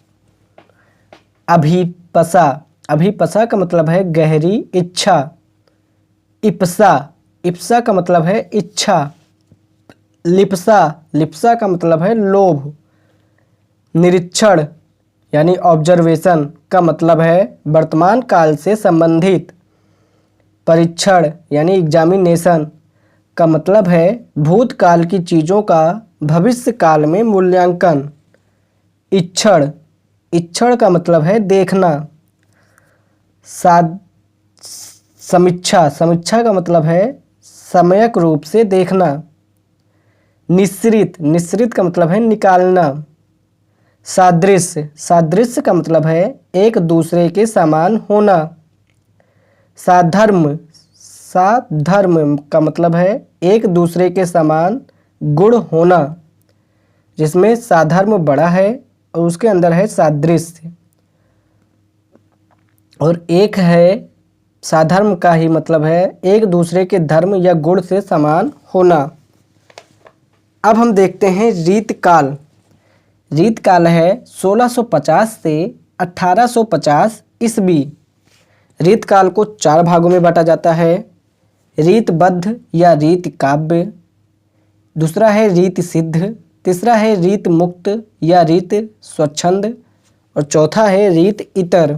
A: अभिपसा का मतलब है गहरी इच्छा। इप्सा का मतलब है इच्छा। लिप्सा का मतलब है लोभ। निरीक्षण यानी ऑब्जर्वेशन का मतलब है वर्तमान काल से संबंधित। परीक्षण यानी एग्जामिनेशन का मतलब है भूतकाल की चीज़ों का भविष्य काल में मूल्यांकन। इक्षण का मतलब है देखना। समीक्षा का मतलब है सम्यक रूप से देखना। निश्रित का मतलब है निकालना। सादृश्य का मतलब है एक दूसरे के समान होना। साधर्म का मतलब है एक दूसरे के समान गुण होना, जिसमें साधर्म बड़ा है और उसके अंदर है सादृश्य। और एक है साधर्म का ही मतलब है एक दूसरे के धर्म या गुण से समान होना। अब हम देखते हैं रीतकाल। रीतकाल है 1650 से 1850 ईस्वी। रीतकाल को 4 भागों में बांटा जाता है, रीतबद्ध या रीत काव्य, दूसरा है रीत सिद्ध, तीसरा है रीत मुक्त या रीत स्वच्छंद और चौथा है रीत इतर।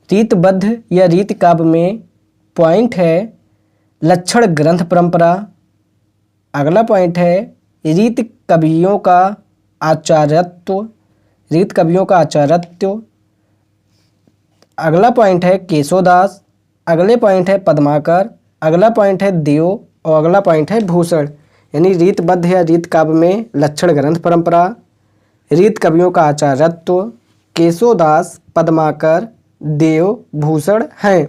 A: रीतबद्ध या रीत काव्य में पॉइंट है लक्षण ग्रंथ परंपरा। अगला पॉइंट है रीत कवियों का आचार्यत्व। अगला पॉइंट है केशोदास। अगले पॉइंट है पद्माकर। अगला पॉइंट है देव और अगला पॉइंट है भूषण। यानी रीतबद्ध या रीत काव्य में लक्षण ग्रंथ परंपरा, रीत कवियों का आचार्यत्व, केशोदास, पद्माकर, देव, भूषण हैं।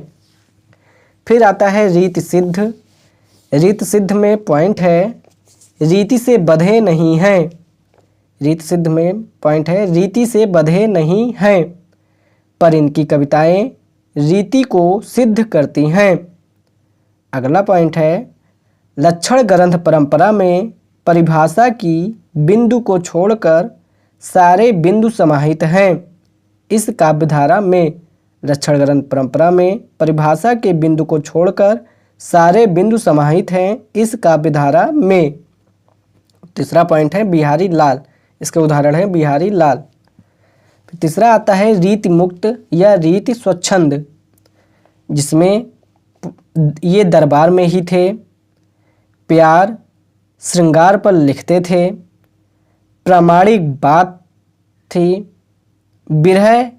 A: फिर आता है रीति सिद्ध। रीति सिद्ध में पॉइंट है रीति से बंधे नहीं हैं। रीति सिद्ध में पॉइंट है रीति से बंधे नहीं हैं, पर इनकी कविताएं रीति को सिद्ध करती हैं। अगला पॉइंट है लक्षण ग्रंथ परंपरा में परिभाषा की बिंदु को छोड़कर सारे बिंदु समाहित हैं। इस काव्यधारा में लक्षण ग्रंथ परंपरा में परिभाषा के बिंदु को छोड़कर सारे बिंदु समाहित हैं इस काव्यधारा में। तीसरा पॉइंट है बिहारी लाल। इसके उदाहरण है बिहारी लाल। तीसरा आता है रीति मुक्त या रीति स्वच्छंद, जिसमें ये दरबार में ही थे, प्यार श्रृंगार पर लिखते थे, प्रामाणिक बात थी, विरह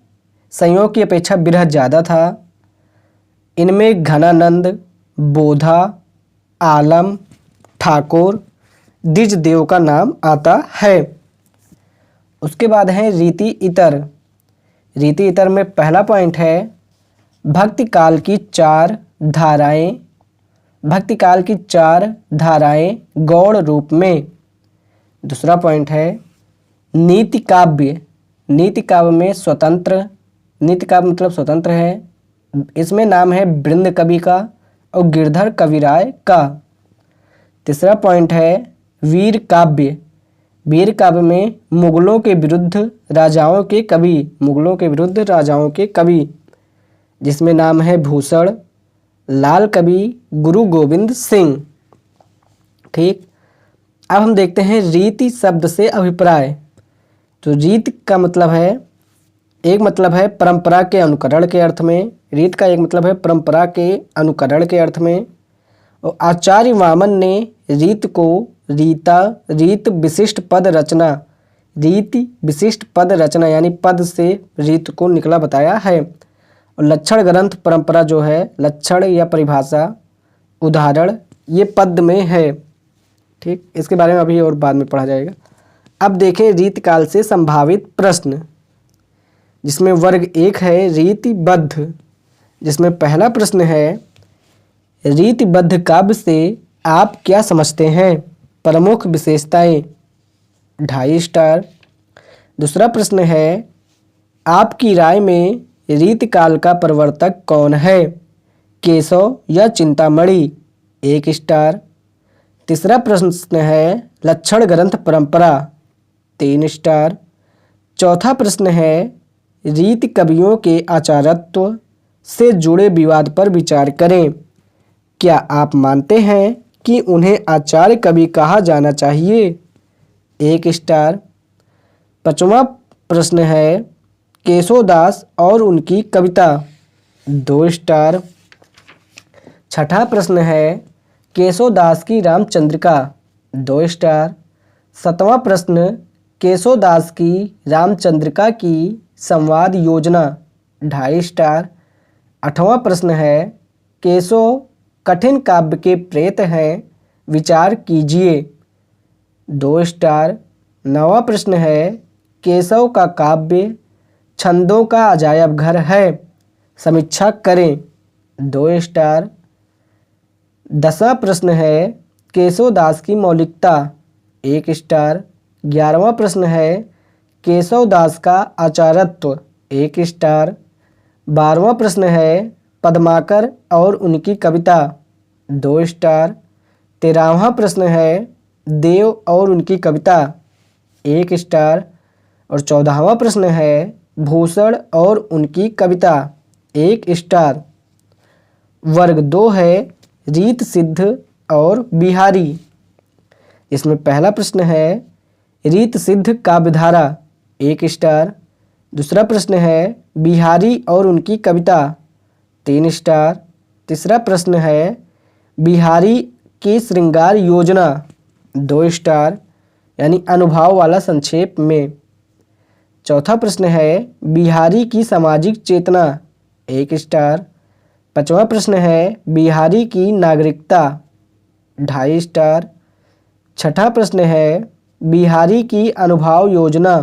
A: संयोग की अपेक्षा विरह ज़्यादा था, इनमें घनानंद, बोधा, आलम, ठाकुर, द्विजदेव का नाम आता है। उसके बाद है रीति इतर। रीति इतर में पहला पॉइंट है भक्ति काल की चार धाराएं। भक्ति काल की चार धाराएं गौड़ रूप में। दूसरा पॉइंट है नीति काव्य। नीति काव्य में स्वतंत्र, नीति काव्य मतलब स्वतंत्र है। इसमें नाम है बृंद कवि का और गिरधर कविराय का। तीसरा पॉइंट है वीर काव्य। वीर काव्य में मुगलों के विरुद्ध राजाओं के कवि, मुगलों के विरुद्ध राजाओं के कवि, जिसमें नाम है भूषण, लाल कवि, गुरु गोविंद सिंह। ठीक, अब हम देखते हैं रीति शब्द से अभिप्राय। तो रीति का मतलब है, एक मतलब है परंपरा के अनुकरण के अर्थ में। रीत का एक मतलब है परंपरा के अनुकरण के अर्थ में। और आचार्य वामन ने रीत को रीता, रीत विशिष्ट पद रचना, रीति विशिष्ट पद रचना यानी पद से रीत को निकला बताया है। और लक्षण ग्रंथ परंपरा जो है, लक्षण या परिभाषा, उदाहरण, ये पद में है। ठीक, इसके बारे में अभी और बाद में पढ़ा जाएगा। अब देखें रीतिकाल से संभावित प्रश्न, जिसमें वर्ग एक है रीतिबद्ध, जिसमें पहला प्रश्न है रीतिबद्ध काव्य से आप क्या समझते हैं? प्रमुख विशेषताएं, 2.5 स्टार। दूसरा प्रश्न है आपकी राय में रीतिकाल का प्रवर्तक कौन है? केशव या चिंतामणि? 1 स्टार। तीसरा प्रश्न है लक्षण ग्रंथ परंपरा, 3 स्टार। चौथा प्रश्न है रीति कवियों के आचारत्व से जुड़े विवाद पर विचार करें। क्या आप मानते हैं कि उन्हें आचार्य कवि कहा जाना चाहिए? 1 स्टार। 5वां प्रश्न है केशवदास और उनकी कविता, 2 स्टार। 6ठा प्रश्न है केशवदास की रामचंद्रिका, 2 स्टार। 7वां प्रश्न केशवदास की रामचंद्रिका की संवाद योजना, 2.5 स्टार। 8वां प्रश्न है केशव कठिन काव्य के प्रेत हैं, विचार कीजिए, 2 स्टार। 9वां प्रश्न है केशव का काव्य छंदों का अजायब घर है, समीक्षा करें, 2 स्टार। 10वां प्रश्न है केशवदास की मौलिकता, 1 स्टार। 11वां प्रश्न है केशवदास का आचारत्व, 1 स्टार। 12वां प्रश्न है पद्माकर और उनकी कविता, 2 स्टार। 13वां प्रश्न है देव और उनकी कविता, 1 स्टार। और 14वां प्रश्न है भूषण और उनकी कविता, 1 स्टार। वर्ग 2 है रीत सिद्ध और बिहारी। इसमें पहला प्रश्न है रीत सिद्ध काव्यधारा, 1 स्टार। दूसरा प्रश्न है बिहारी और उनकी कविता, 3 स्टार। तीसरा प्रश्न है बिहारी की श्रृंगार योजना, 2 स्टार यानी अनुभाव वाला संक्षेप में। चौथा प्रश्न है बिहारी की सामाजिक चेतना, 1 स्टार। 5वां प्रश्न है बिहारी की नागरिकता, 2.5 स्टार। 6ठा प्रश्न है बिहारी की अनुभाव योजना,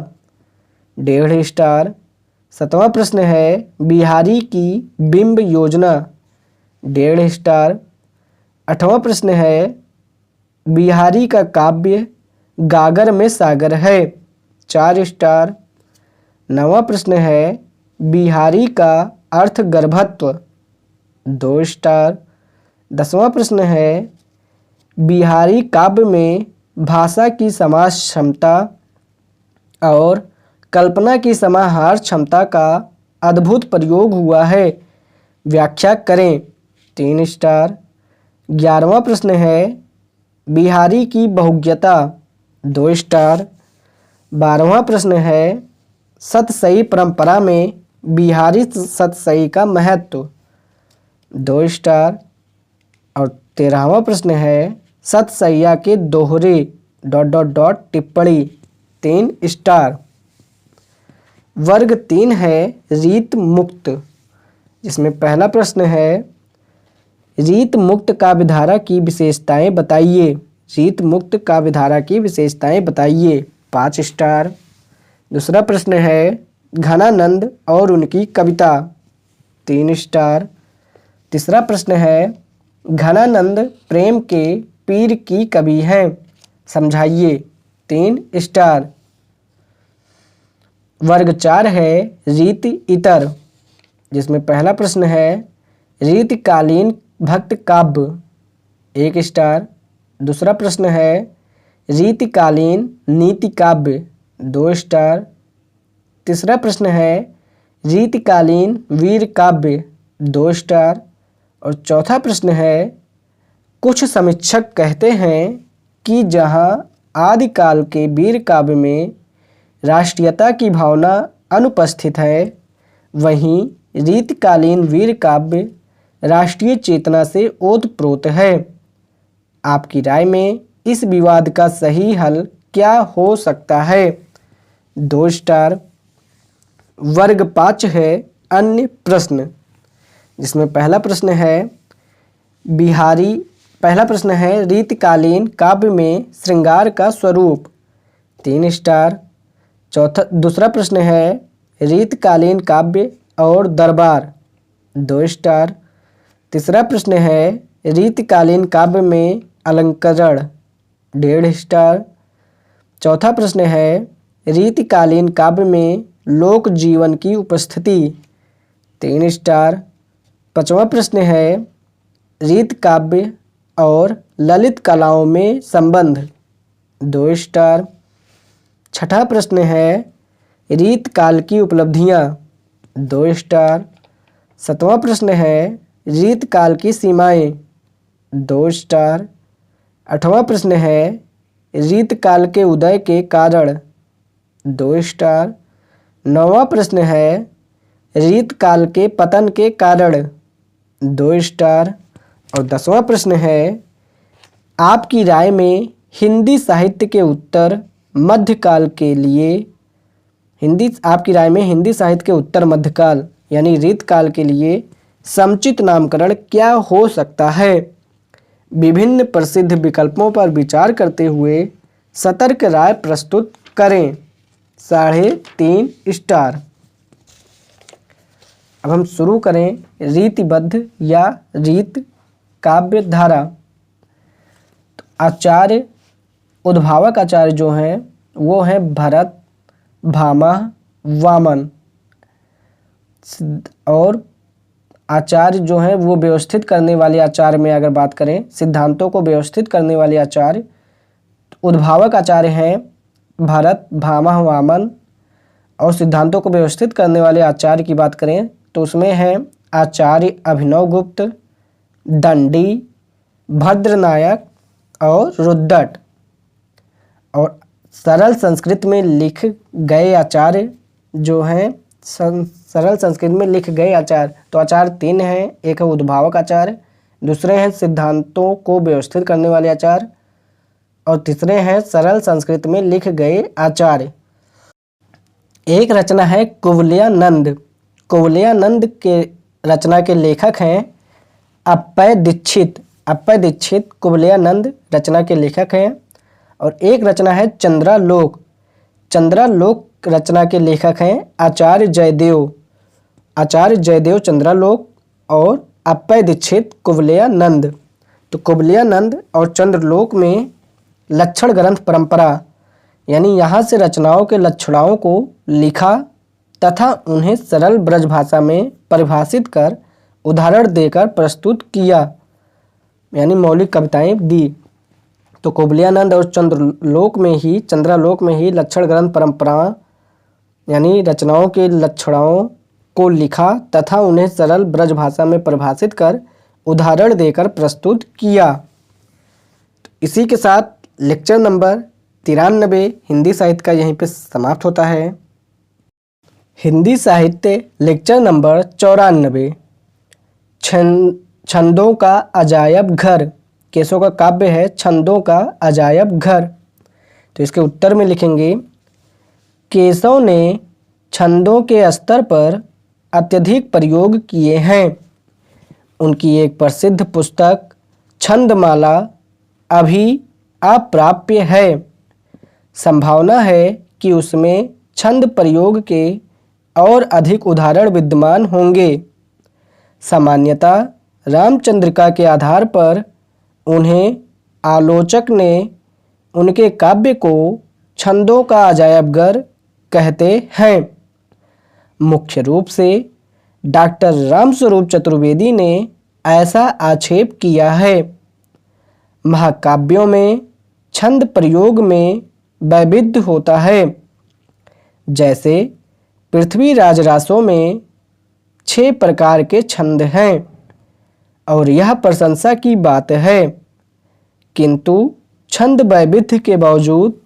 A: 1.5 स्टार। 7वां प्रश्न है बिहारी की बिंब योजना, 1.5 स्टार। 8वां प्रश्न है बिहारी का काव्य गागर में सागर है, 4 स्टार। 9वां प्रश्न है बिहारी का अर्थ गर्भत्व, 2 स्टार। 10वां प्रश्न है बिहारी काव्य में भाषा की समास क्षमता और कल्पना की समाहार क्षमता का अद्भुत प्रयोग हुआ है, व्याख्या करें, 3 स्टार। 11वां प्रश्न है बिहारी की बहुज्ञता, 2 स्टार। 12वां प्रश्न है सतसई परंपरा में बिहारी सतसई का महत्व, 2 स्टार। और 13वां प्रश्न है सतसैया के दोहरे ... टिप्पणी, 3 स्टार। वर्ग 3 है रीत मुक्त, जिसमें पहला प्रश्न है रीत मुक्त काव्यधारा की विशेषताएं बताइए, रीत मुक्त काव्यधारा की विशेषताएं बताइए, 5 स्टार। दूसरा प्रश्न है घनानंद और उनकी कविता, 3 स्टार। तीसरा प्रश्न है घनानंद प्रेम के पीर की कवि हैं, समझाइए, 3 स्टार। वर्ग 4 है रीति इतर, जिसमें पहला प्रश्न है रीतिकालीन भक्त काव्य, 1 स्टार। दूसरा प्रश्न है रीतिकालीन नीति काव्य, 2 स्टार। तीसरा प्रश्न है रीतिकालीन वीर काव्य, 2 स्टार। और चौथा प्रश्न है कुछ समीक्षक कहते हैं कि जहां आदिकाल के वीर काव्य में राष्ट्रीयता की भावना अनुपस्थित है, वहीं रीतिकालीन वीर काव्य राष्ट्रीय चेतना से ओतप्रोत है। आपकी राय में इस विवाद का सही हल क्या हो सकता है, 2 स्टार। वर्ग 5 है अन्य प्रश्न, जिसमें पहला प्रश्न है रीतिकालीन काव्य में श्रृंगार का स्वरूप, 3 स्टार। दूसरा प्रश्न है रीतिकालीन काव्य और दरबार, 2 स्टार। तीसरा प्रश्न है रीतिकालीन काव्य में अलंकरण, 1.5 स्टार। चौथा प्रश्न है रीतिकालीन काव्य में लोक जीवन की उपस्थिति, 3 स्टार। 5वां प्रश्न है रीत काव्य और ललित कलाओं में संबंध, 2 स्टार। 6ठा प्रश्न है रीत काल की उपलब्धियां, 2 स्टार। 7वां प्रश्न है रीत काल की सीमाएं, 2 स्टार। 8वां प्रश्न है रीत काल के उदय के कारण, 2 स्टार। 9वां प्रश्न है रीत काल के पतन के कारण, 2 स्टार। और 10वां प्रश्न है आपकी राय में हिंदी साहित्य के उत्तर मध्यकाल के लिए आपकी राय में हिंदी साहित्य के उत्तर मध्यकाल यानी रीत काल के लिए समुचित नामकरण क्या हो सकता है। विभिन्न प्रसिद्ध विकल्पों पर विचार करते हुए सतर्क राय प्रस्तुत करें, 3.5 स्टार। अब हम शुरू करें रीतिबद्ध या रीत काव्य धारा। तो आचार्य उद्भावक आचार्य जो हैं वो हैं भरत, भामह, वामन। और आचार्य जो हैं वो व्यवस्थित करने वाले आचार्य में अगर बात करें, सिद्धांतों को व्यवस्थित करने वाले आचार्य उद्भावक आचार्य हैं भरत, भामह, वामन। और सिद्धांतों को व्यवस्थित करने वाले आचार्य की बात करें तो उसमें हैं आचार्य अभिनवगुप्त, दंडी, भद्रनायक और रुद्रट। और सरल संस्कृत में लिख गए आचार्य जो हैं सरल संस्कृत में लिख गए आचार्य, तो आचार्य 3 हैं। एक है उद्भावक आचार्य, दूसरे हैं सिद्धांतों को व्यवस्थित करने वाले आचार्य, और तीसरे हैं सरल संस्कृत में लिख गए आचार्य। एक रचना है कुवलयानंद। कुवलयानंद के रचना के लेखक हैं अप्पय दीक्षित। अप्पय दीक्षित कुवलयानंद रचना के लेखक हैं। और एक रचना है चंद्रालोक। चंद्रालोक रचना के लेखक हैं आचार्य जयदेव। आचार्य जयदेव चंद्रालोक और अपैदिच्छित कुवलयानंद। तो कुवलयानंद और चंद्रलोक में लक्षण ग्रंथ परंपरा यानी यहाँ से रचनाओं के लक्षणाओं को लिखा तथा उन्हें सरल ब्रज भाषा में परिभाषित कर उदाहरण देकर प्रस्तुत किया, यानी मौलिक कविताएं दी। तो कुवलयानंद और चंद्रालोक में ही लक्षण ग्रंथ परंपरा यानी रचनाओं के लक्षणों को लिखा तथा उन्हें सरल ब्रज भाषा में परिभाषित कर उदाहरण देकर प्रस्तुत किया। तो इसी के साथ लेक्चर नंबर 93 हिंदी साहित्य का यहीं पे समाप्त होता है। हिंदी साहित्य लेक्चर नंबर 94 छंदों का अजायब घर। केशव का काव्य है छंदों का अजायब घर। तो इसके उत्तर में लिखेंगे, केशव ने छंदों के स्तर पर अत्यधिक प्रयोग किए हैं। उनकी एक प्रसिद्ध पुस्तक छंदमाला अभी अप्राप्य है। संभावना है कि उसमें छंद प्रयोग के और अधिक उदाहरण विद्यमान होंगे। सामान्यतः रामचंद्रिका के आधार पर उन्हें आलोचक ने उनके काव्य को छंदों का अजायब घर कहते हैं। मुख्य रूप से डॉक्टर रामस्वरूप चतुर्वेदी ने ऐसा आक्षेप किया है। महाकाव्यों में छंद प्रयोग में वैविध्य होता है। जैसे पृथ्वीराज रासों में 6 प्रकार के छंद हैं और यह प्रशंसा की बात है, किंतु छंद वैविध्य के बावजूद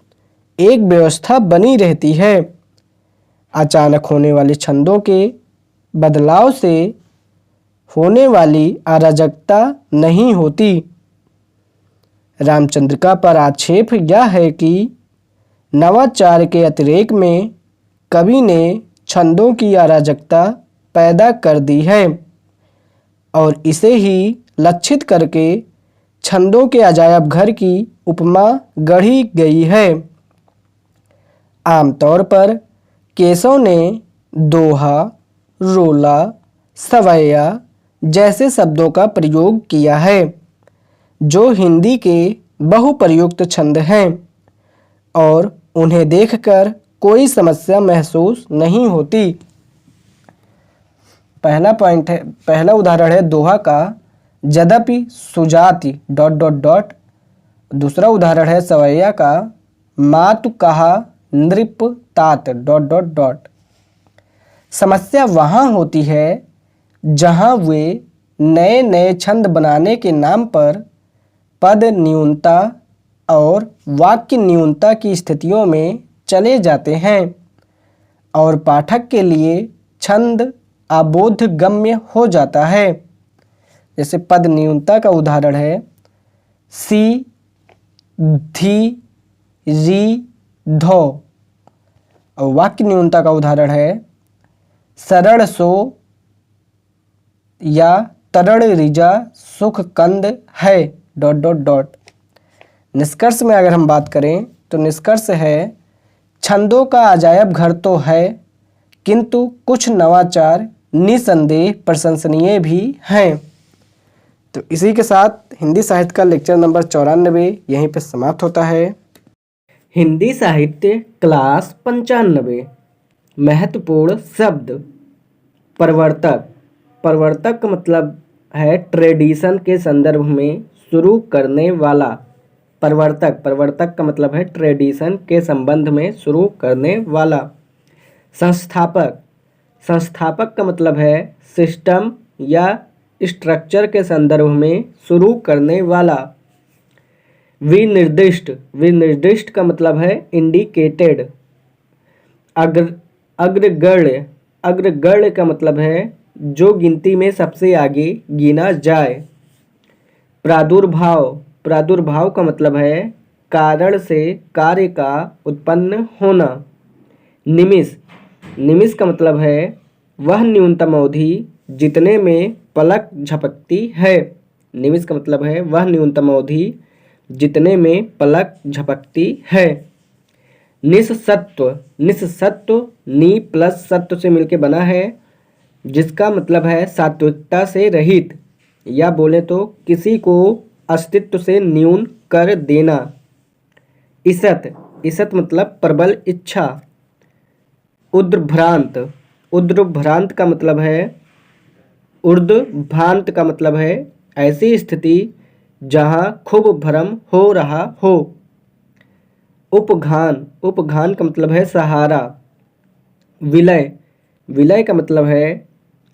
A: एक व्यवस्था बनी रहती है। अचानक होने वाले छंदों के बदलाव से होने वाली अराजकता नहीं होती। रामचंद्रिका पर आक्षेप यह है कि नवाचार के अतिरेक में कवि ने छंदों की अराजकता पैदा कर दी है और इसे ही लक्षित करके छंदों के अजायब घर की उपमा गढ़ी गई है। आमतौर पर केशव ने दोहा, रोला, सवैया जैसे शब्दों का प्रयोग किया है जो हिंदी के बहुप्रयुक्त छंद हैं और उन्हें देखकर कोई समस्या महसूस नहीं होती। पहला उदाहरण है दोहा का यद्यपि सुजाति ... दूसरा उदाहरण है सवैया का मातु कहा नृप तात ... समस्या वहाँ होती है जहाँ वे नए नए छंद बनाने के नाम पर पद न्यूनता और वाक्य न्यूनता की स्थितियों में चले जाते हैं और पाठक के लिए छंद अबोधगम्य हो जाता है। जैसे पद न्यूनता का उदाहरण है सी, धी, री, धो और वाक्य न्यूनता का उदाहरण है सरड़ सो या तरड़ रिजा सुख कंद है ... निष्कर्ष में अगर हम बात करें तो निष्कर्ष है छंदों का अजायब घर तो है किंतु कुछ नवाचार निसंदेह प्रशंसनीय भी हैं। तो इसी के साथ हिंदी साहित्य का लेक्चर नंबर 94 यहीं पे समाप्त होता है। हिंदी साहित्य क्लास 95 महत्वपूर्ण शब्द। प्रवर्तक। प्रवर्तक का मतलब है ट्रेडिशन के संदर्भ में शुरू करने वाला। प्रवर्तक का मतलब है ट्रेडिशन के संबंध में शुरू करने वाला। संस्थापक का मतलब है सिस्टम या स्ट्रक्चर के संदर्भ में शुरू करने वाला। विनिर्दिष्ट का मतलब है इंडिकेटेड। अग्रगण्य का मतलब है जो गिनती में सबसे आगे गिना जाए। प्रादुर्भाव का मतलब है कारण से कार्य का उत्पन्न होना। निमिष का मतलब है वह न्यूनतम अवधि जितने में पलक झपकती है। निमिष का मतलब है वह न्यूनतम अवधि जितने में पलक झपकती है। निस्सत्व नि प्लस सत्व से मिलकर बना है जिसका मतलब है सात्विकता से रहित। या बोले तो किसी को अस्तित्व से न्यून कर देना। ईसत, ईसत मतलब प्रबल इच्छा। उद्भ्रांत, उद्भ्रांत का मतलब है, ऊर्ध्वभ्रांत का मतलब है ऐसी स्थिति जहाँ खूब भ्रम हो रहा हो। उपघान, उपघान का मतलब है सहारा। विलय, विलय का मतलब है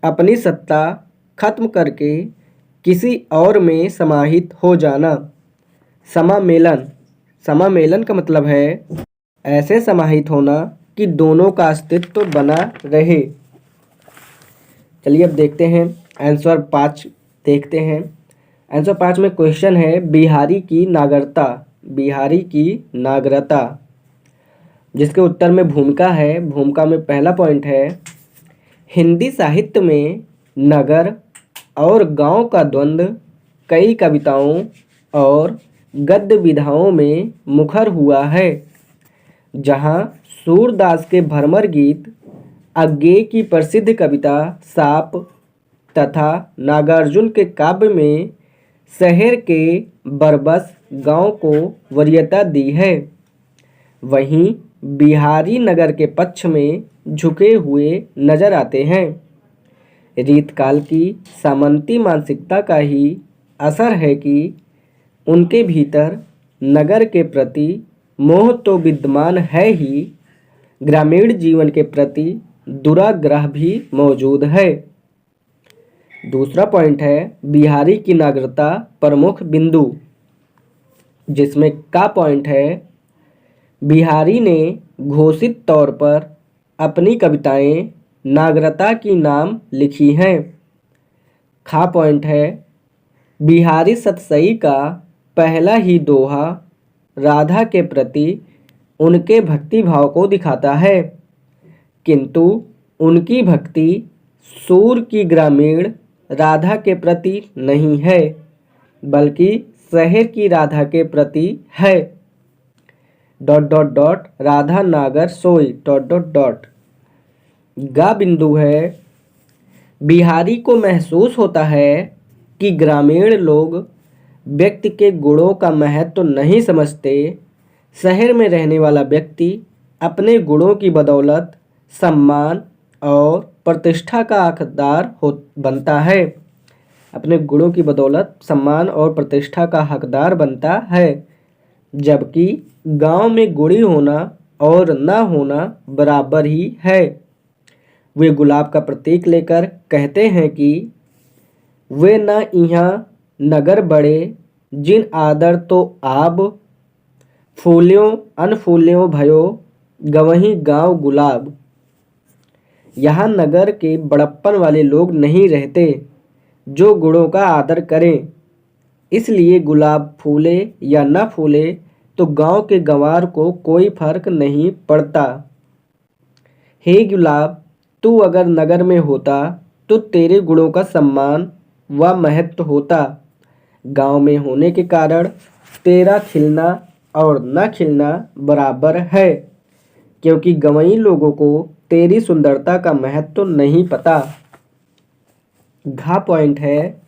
A: अपनी सत्ता खत्म करके किसी और में समाहित हो जाना। समामेलन, समामेलन का मतलब है ऐसे समाहित होना कि दोनों का अस्तित्व बना रहे। चलिए अब देखते हैं आंसर 5 देखते हैं। आंसर 5 में क्वेश्चन है बिहारी की नागरता, बिहारी की नागरता, जिसके उत्तर में भूमिका है। भूमिका में पहला पॉइंट है हिंदी साहित्य में नगर और गांव का द्वंद्व कई कविताओं और गद्य विधाओं में मुखर हुआ है। जहां सूरदास के भ्रमर गीत, अज्ञेय की प्रसिद्ध कविता साप तथा नागार्जुन के काव्य में शहर के बरबस गांव को वरीयता दी है, वहीं बिहारी नगर के पक्ष में झुके हुए नजर आते हैं। रीतकाल की सामंती मानसिकता का ही असर है कि उनके भीतर नगर के प्रति मोह तो विद्यमान है ही, ग्रामीण जीवन के प्रति दुराग्रह भी मौजूद है। दूसरा पॉइंट है बिहारी की नागरिकता प्रमुख बिंदु, जिसमें का पॉइंट है बिहारी ने घोषित तौर पर अपनी कविताएं नागरिकता की नाम लिखी हैं। खा पॉइंट है बिहारी सतसई का पहला ही दोहा राधा के प्रति उनके भक्ति भाव को दिखाता है, किंतु उनकी भक्ति सूर की ग्रामीण राधा के प्रति नहीं है, बल्कि शहर की राधा के प्रति है। डॉट डॉट डॉट राधा नागर सोई डॉट डॉट डॉट। गा बिंदु है बिहारी को महसूस होता है कि ग्रामीण लोग व्यक्ति के गुणों का महत्व तो नहीं समझते। शहर में रहने वाला व्यक्ति अपने गुणों की बदौलत सम्मान और प्रतिष्ठा का हकदार बनता है, अपने गुणों की बदौलत सम्मान और प्रतिष्ठा का हकदार बनता है, जबकि गांव में गुणी होना और न होना बराबर ही है। वे गुलाब का प्रतीक लेकर कहते हैं कि वे न यहाँ नगर बड़े जिन आदर तो आब, फूल्यों अनफूल्यों भयो गवहीं गांव गुलाब। यहाँ नगर के बड़प्पन वाले लोग नहीं रहते जो गुणों का आदर करें, इसलिए गुलाब फूले या न फूले तो गांव के गंवार को कोई फर्क नहीं पड़ता। हे गुलाब, तू अगर नगर में होता तो तेरे गुणों का सम्मान व महत्व होता। गांव में होने के कारण तेरा खिलना और न खिलना बराबर है, क्योंकि गंवई लोगों को तेरी सुंदरता का महत्व नहीं पता। घा पॉइंट है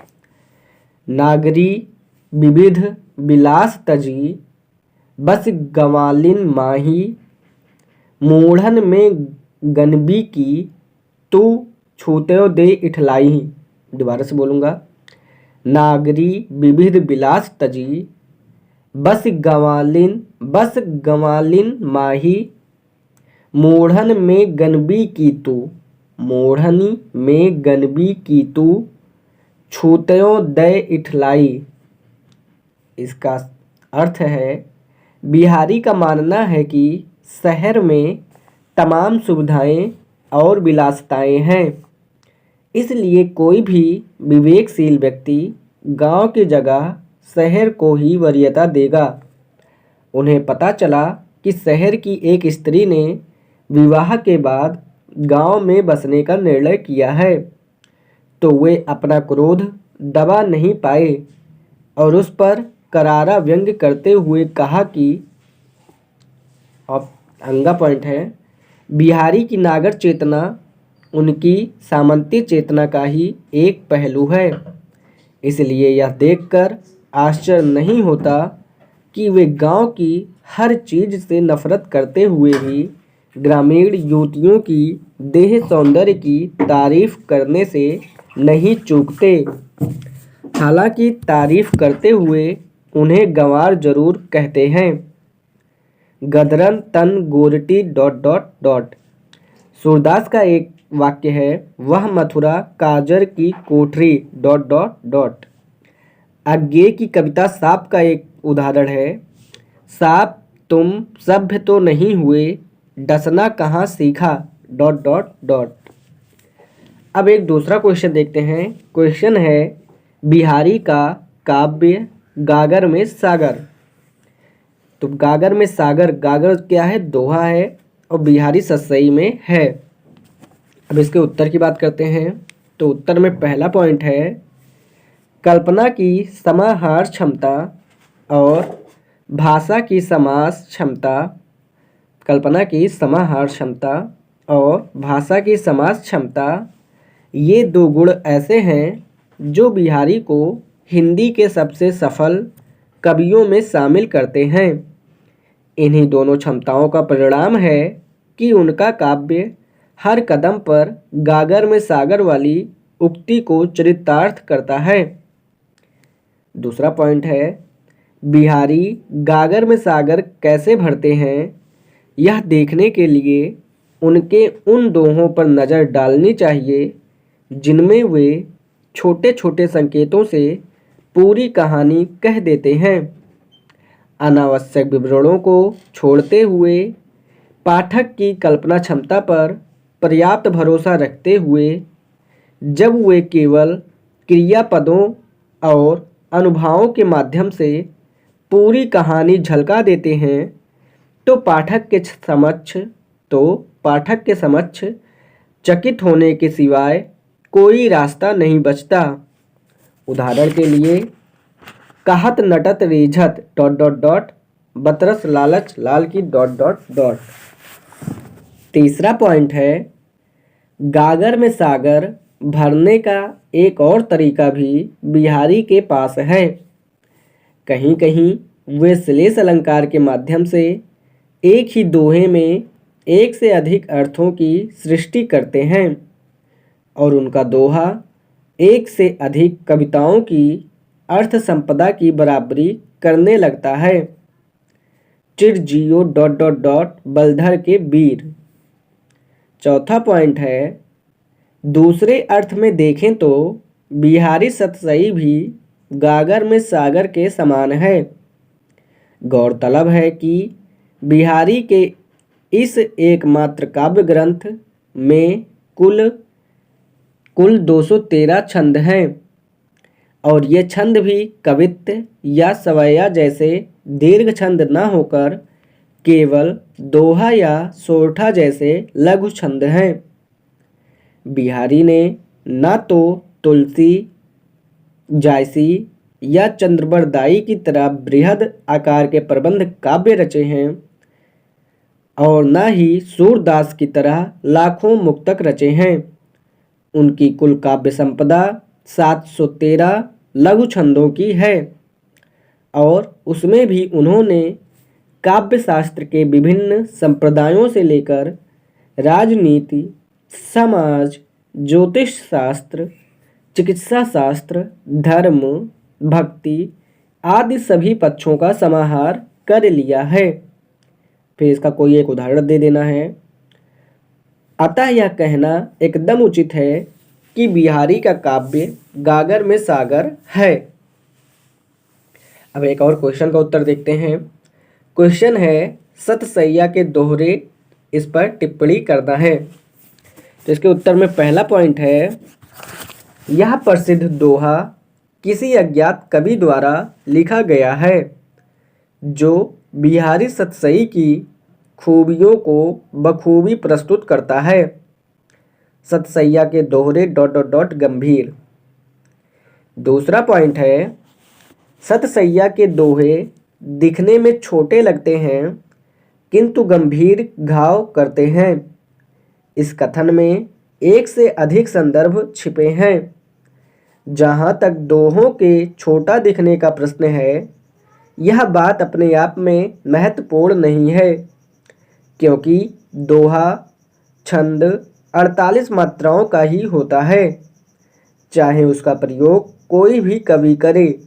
A: नागरी विविध विलास तजी, बस गंवालिन माही मूढ़न में गनबी की तू छूत्यो दे इठलाई। दोबारा से बोलूँगा, नागरी विविध विलास तजी, बस गंवालिन माही मूढ़न में गनबी की तू, मूढ़नी में गनबी की तू छूत्यो दे इठलाई। इसका अर्थ है बिहारी का मानना है कि शहर में तमाम सुविधाएं और विलासिताएं हैं, इसलिए कोई भी विवेकशील व्यक्ति गांव की जगह शहर को ही वरीयता देगा। उन्हें पता चला कि शहर की एक स्त्री ने विवाह के बाद गांव में बसने का निर्णय किया है, तो वे अपना क्रोध दबा नहीं पाए और उस पर करारा व्यंग्य करते हुए कहा कि, अब अंगा पॉइंट है, बिहारी की नागर चेतना उनकी सामंती चेतना का ही एक पहलू है। इसलिए यह देखकर आश्चर्य नहीं होता कि वे गांव की हर चीज से नफरत करते हुए भी ग्रामीण युवतियों की देह सौंदर्य की तारीफ करने से नहीं चूकते। हालांकि तारीफ करते हुए उन्हें गंवार जरूर कहते हैं। गदरन तन गोरटी डॉट डॉट डॉट। सूरदास का एक वाक्य है, वह मथुरा काजर की कोठरी डॉट डॉट डॉट। अज्ञे की कविता साप का एक उदाहरण है, साप तुम सभ्य तो नहीं हुए, डसना कहाँ सीखा डॉट डॉट डॉट। अब एक दूसरा क्वेश्चन देखते हैं। क्वेश्चन है, बिहारी का काव्य गागर में सागर। तो गागर में सागर, गागर क्या है? दोहा है, और बिहारी सतसई में है। अब इसके उत्तर की बात करते हैं। तो उत्तर में पहला पॉइंट है, कल्पना की समाहार क्षमता और भाषा की समास क्षमता। कल्पना की समाहार क्षमता और भाषा की समास क्षमता, ये दो गुण ऐसे हैं जो बिहारी को हिंदी के सबसे सफल कवियों में शामिल करते हैं। इन्हीं दोनों क्षमताओं का परिणाम है कि उनका काव्य हर कदम पर गागर में सागर वाली उक्ति को चरितार्थ करता है। दूसरा पॉइंट है, बिहारी गागर में सागर कैसे भरते हैं, यह देखने के लिए उनके उन दोहों पर नज़र डालनी चाहिए जिनमें वे छोटे छोटे संकेतों से पूरी कहानी कह देते हैं। अनावश्यक विवरणों को छोड़ते हुए पाठक की कल्पना क्षमता पर पर्याप्त भरोसा रखते हुए जब वे केवल क्रियापदों और अनुभवों के माध्यम से पूरी कहानी झलका देते हैं तो पाठक के समक्ष चकित होने के सिवाय कोई रास्ता नहीं बचता। उदाहरण के लिए, कहत नटत रेझत डॉट डॉट डॉट, बतरस लालच लाल की डॉट डॉट डॉट। तीसरा पॉइंट है, गागर में सागर भरने का एक और तरीका भी बिहारी के पास है। कहीं कहीं वे श्लेष अलंकार के माध्यम से एक ही दोहे में एक से अधिक अर्थों की सृष्टि करते हैं और उनका दोहा एक से अधिक कविताओं की अर्थ संपदा की बराबरी करने लगता है। चिर जियो डॉट डॉट डॉट बलधर के वीर। चौथा पॉइंट है, दूसरे अर्थ में देखें तो बिहारी सतसई भी गागर में सागर के समान है। गौरतलब है कि बिहारी के इस एकमात्र काव्य ग्रंथ में कुल 213 छंद हैं और ये छंद भी कवित्त या सवैया जैसे दीर्घ छंद न होकर केवल दोहा या सोरठा जैसे लघु छंद हैं। बिहारी ने न तो तुलसी, जायसी या चंद्रबरदाई की तरह बृहद आकार के प्रबंध काव्य रचे हैं और न ही सूरदास की तरह लाखों मुक्तक रचे हैं। उनकी कुल काव्य संपदा 713 लघु छंदों की है और उसमें भी उन्होंने काव्य शास्त्र के विभिन्न संप्रदायों से लेकर राजनीति, समाज, ज्योतिष शास्त्र, चिकित्सा शास्त्र, धर्म, भक्ति आदि सभी पक्षों का समाहार कर लिया है। फिर इसका कोई एक उदाहरण दे देना है। अतः यह कहना एकदम उचित है कि बिहारी का काव्य गागर में सागर है। अब एक और क्वेश्चन का उत्तर देखते हैं। क्वेश्चन है, सतसैया के दोहरे, इस पर टिप्पणी करना है। तो इसके उत्तर में पहला पॉइंट है, यह प्रसिद्ध दोहा किसी अज्ञात कवि द्वारा लिखा गया है जो बिहारी सतसई की खूबियों को बखूबी प्रस्तुत करता है। सतसैया के दोहरे डॉट डॉट डॉट गंभीर। दूसरा पॉइंट है, सतसैया के दोहे दिखने में छोटे लगते हैं किंतु गंभीर घाव करते हैं। इस कथन में एक से अधिक संदर्भ छिपे हैं। जहाँ तक दोहों के छोटा दिखने का प्रश्न है, यह बात अपने आप में महत्वपूर्ण नहीं है, क्योंकि दोहा छंद 48 मात्राओं का ही होता है, चाहे उसका प्रयोग कोई भी कवि करे।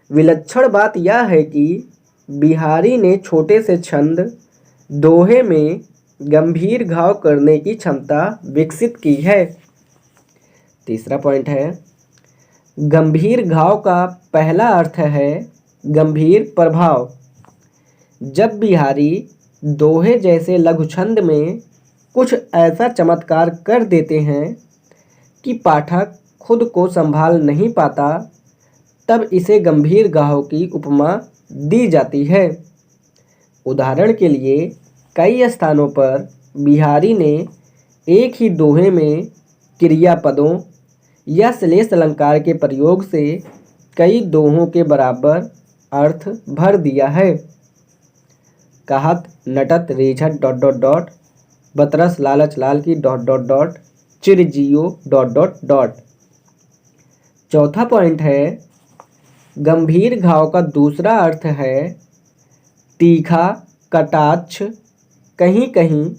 A: विलक्षण बात यह है कि बिहारी ने छोटे से छंद दोहे में गंभीर घाव करने की क्षमता विकसित की है। तीसरा पॉइंट है, गंभीर घाव का पहला अर्थ है गंभीर प्रभाव। जब बिहारी दोहे जैसे लघु छंद में कुछ ऐसा चमत्कार कर देते हैं कि पाठक खुद को संभाल नहीं पाता, तब इसे गंभीर घाव की उपमा दी जाती है। उदाहरण के लिए कई स्थानों पर बिहारी ने एक ही दोहे में क्रियापदों या श्लेष अलंकार के प्रयोग से कई दोहों के बराबर अर्थ भर दिया है। कहत नटत रेझट ... बतरस लालच लाल की ... चिर जियो ... चौथा पॉइंट है, गंभीर घाव का दूसरा अर्थ है तीखा कटाक्ष। कहीं कहीं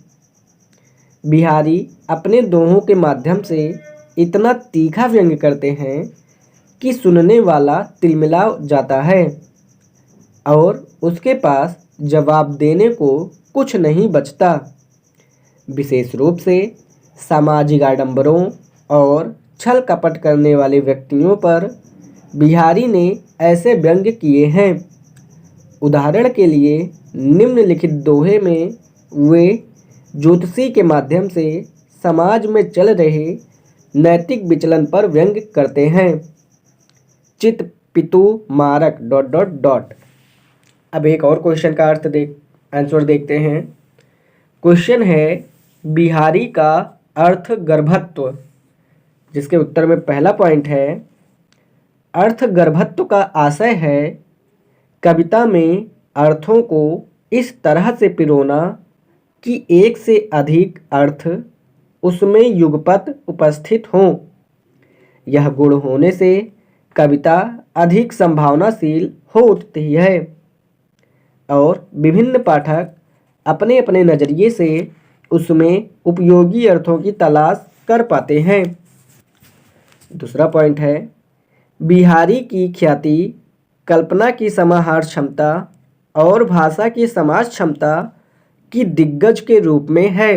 A: बिहारी अपने दोहों के माध्यम से इतना तीखा व्यंग्य करते हैं कि सुनने वाला तिलमिला जाता है और उसके पास जवाब देने को कुछ नहीं बचता। विशेष रूप से सामाजिक आडंबरों और छल कपट करने वाले व्यक्तियों पर बिहारी ने ऐसे व्यंग्य किए हैं। उदाहरण के लिए निम्नलिखित दोहे में वे ज्योतिषी के माध्यम से समाज में चल रहे नैतिक विचलन पर व्यंग्य करते हैं। चित पितु मारक ... अब एक और क्वेश्चन का आंसर देखते हैं। क्वेश्चन है, बिहारी का अर्थ गर्भत्व, जिसके उत्तर में पहला पॉइंट है, अर्थ गर्भत्व का आशय है कविता में अर्थों को इस तरह से पिरोना कि एक से अधिक अर्थ उसमें युगपत उपस्थित हों। यह गुण होने से कविता अधिक संभावनाशील हो उठती है और विभिन्न पाठक अपने अपने नज़रिए से उसमें उपयोगी अर्थों की तलाश कर पाते हैं। दूसरा पॉइंट है, बिहारी की ख्याति कल्पना की समाहार क्षमता और भाषा की समाज क्षमता की दिग्गज के रूप में है।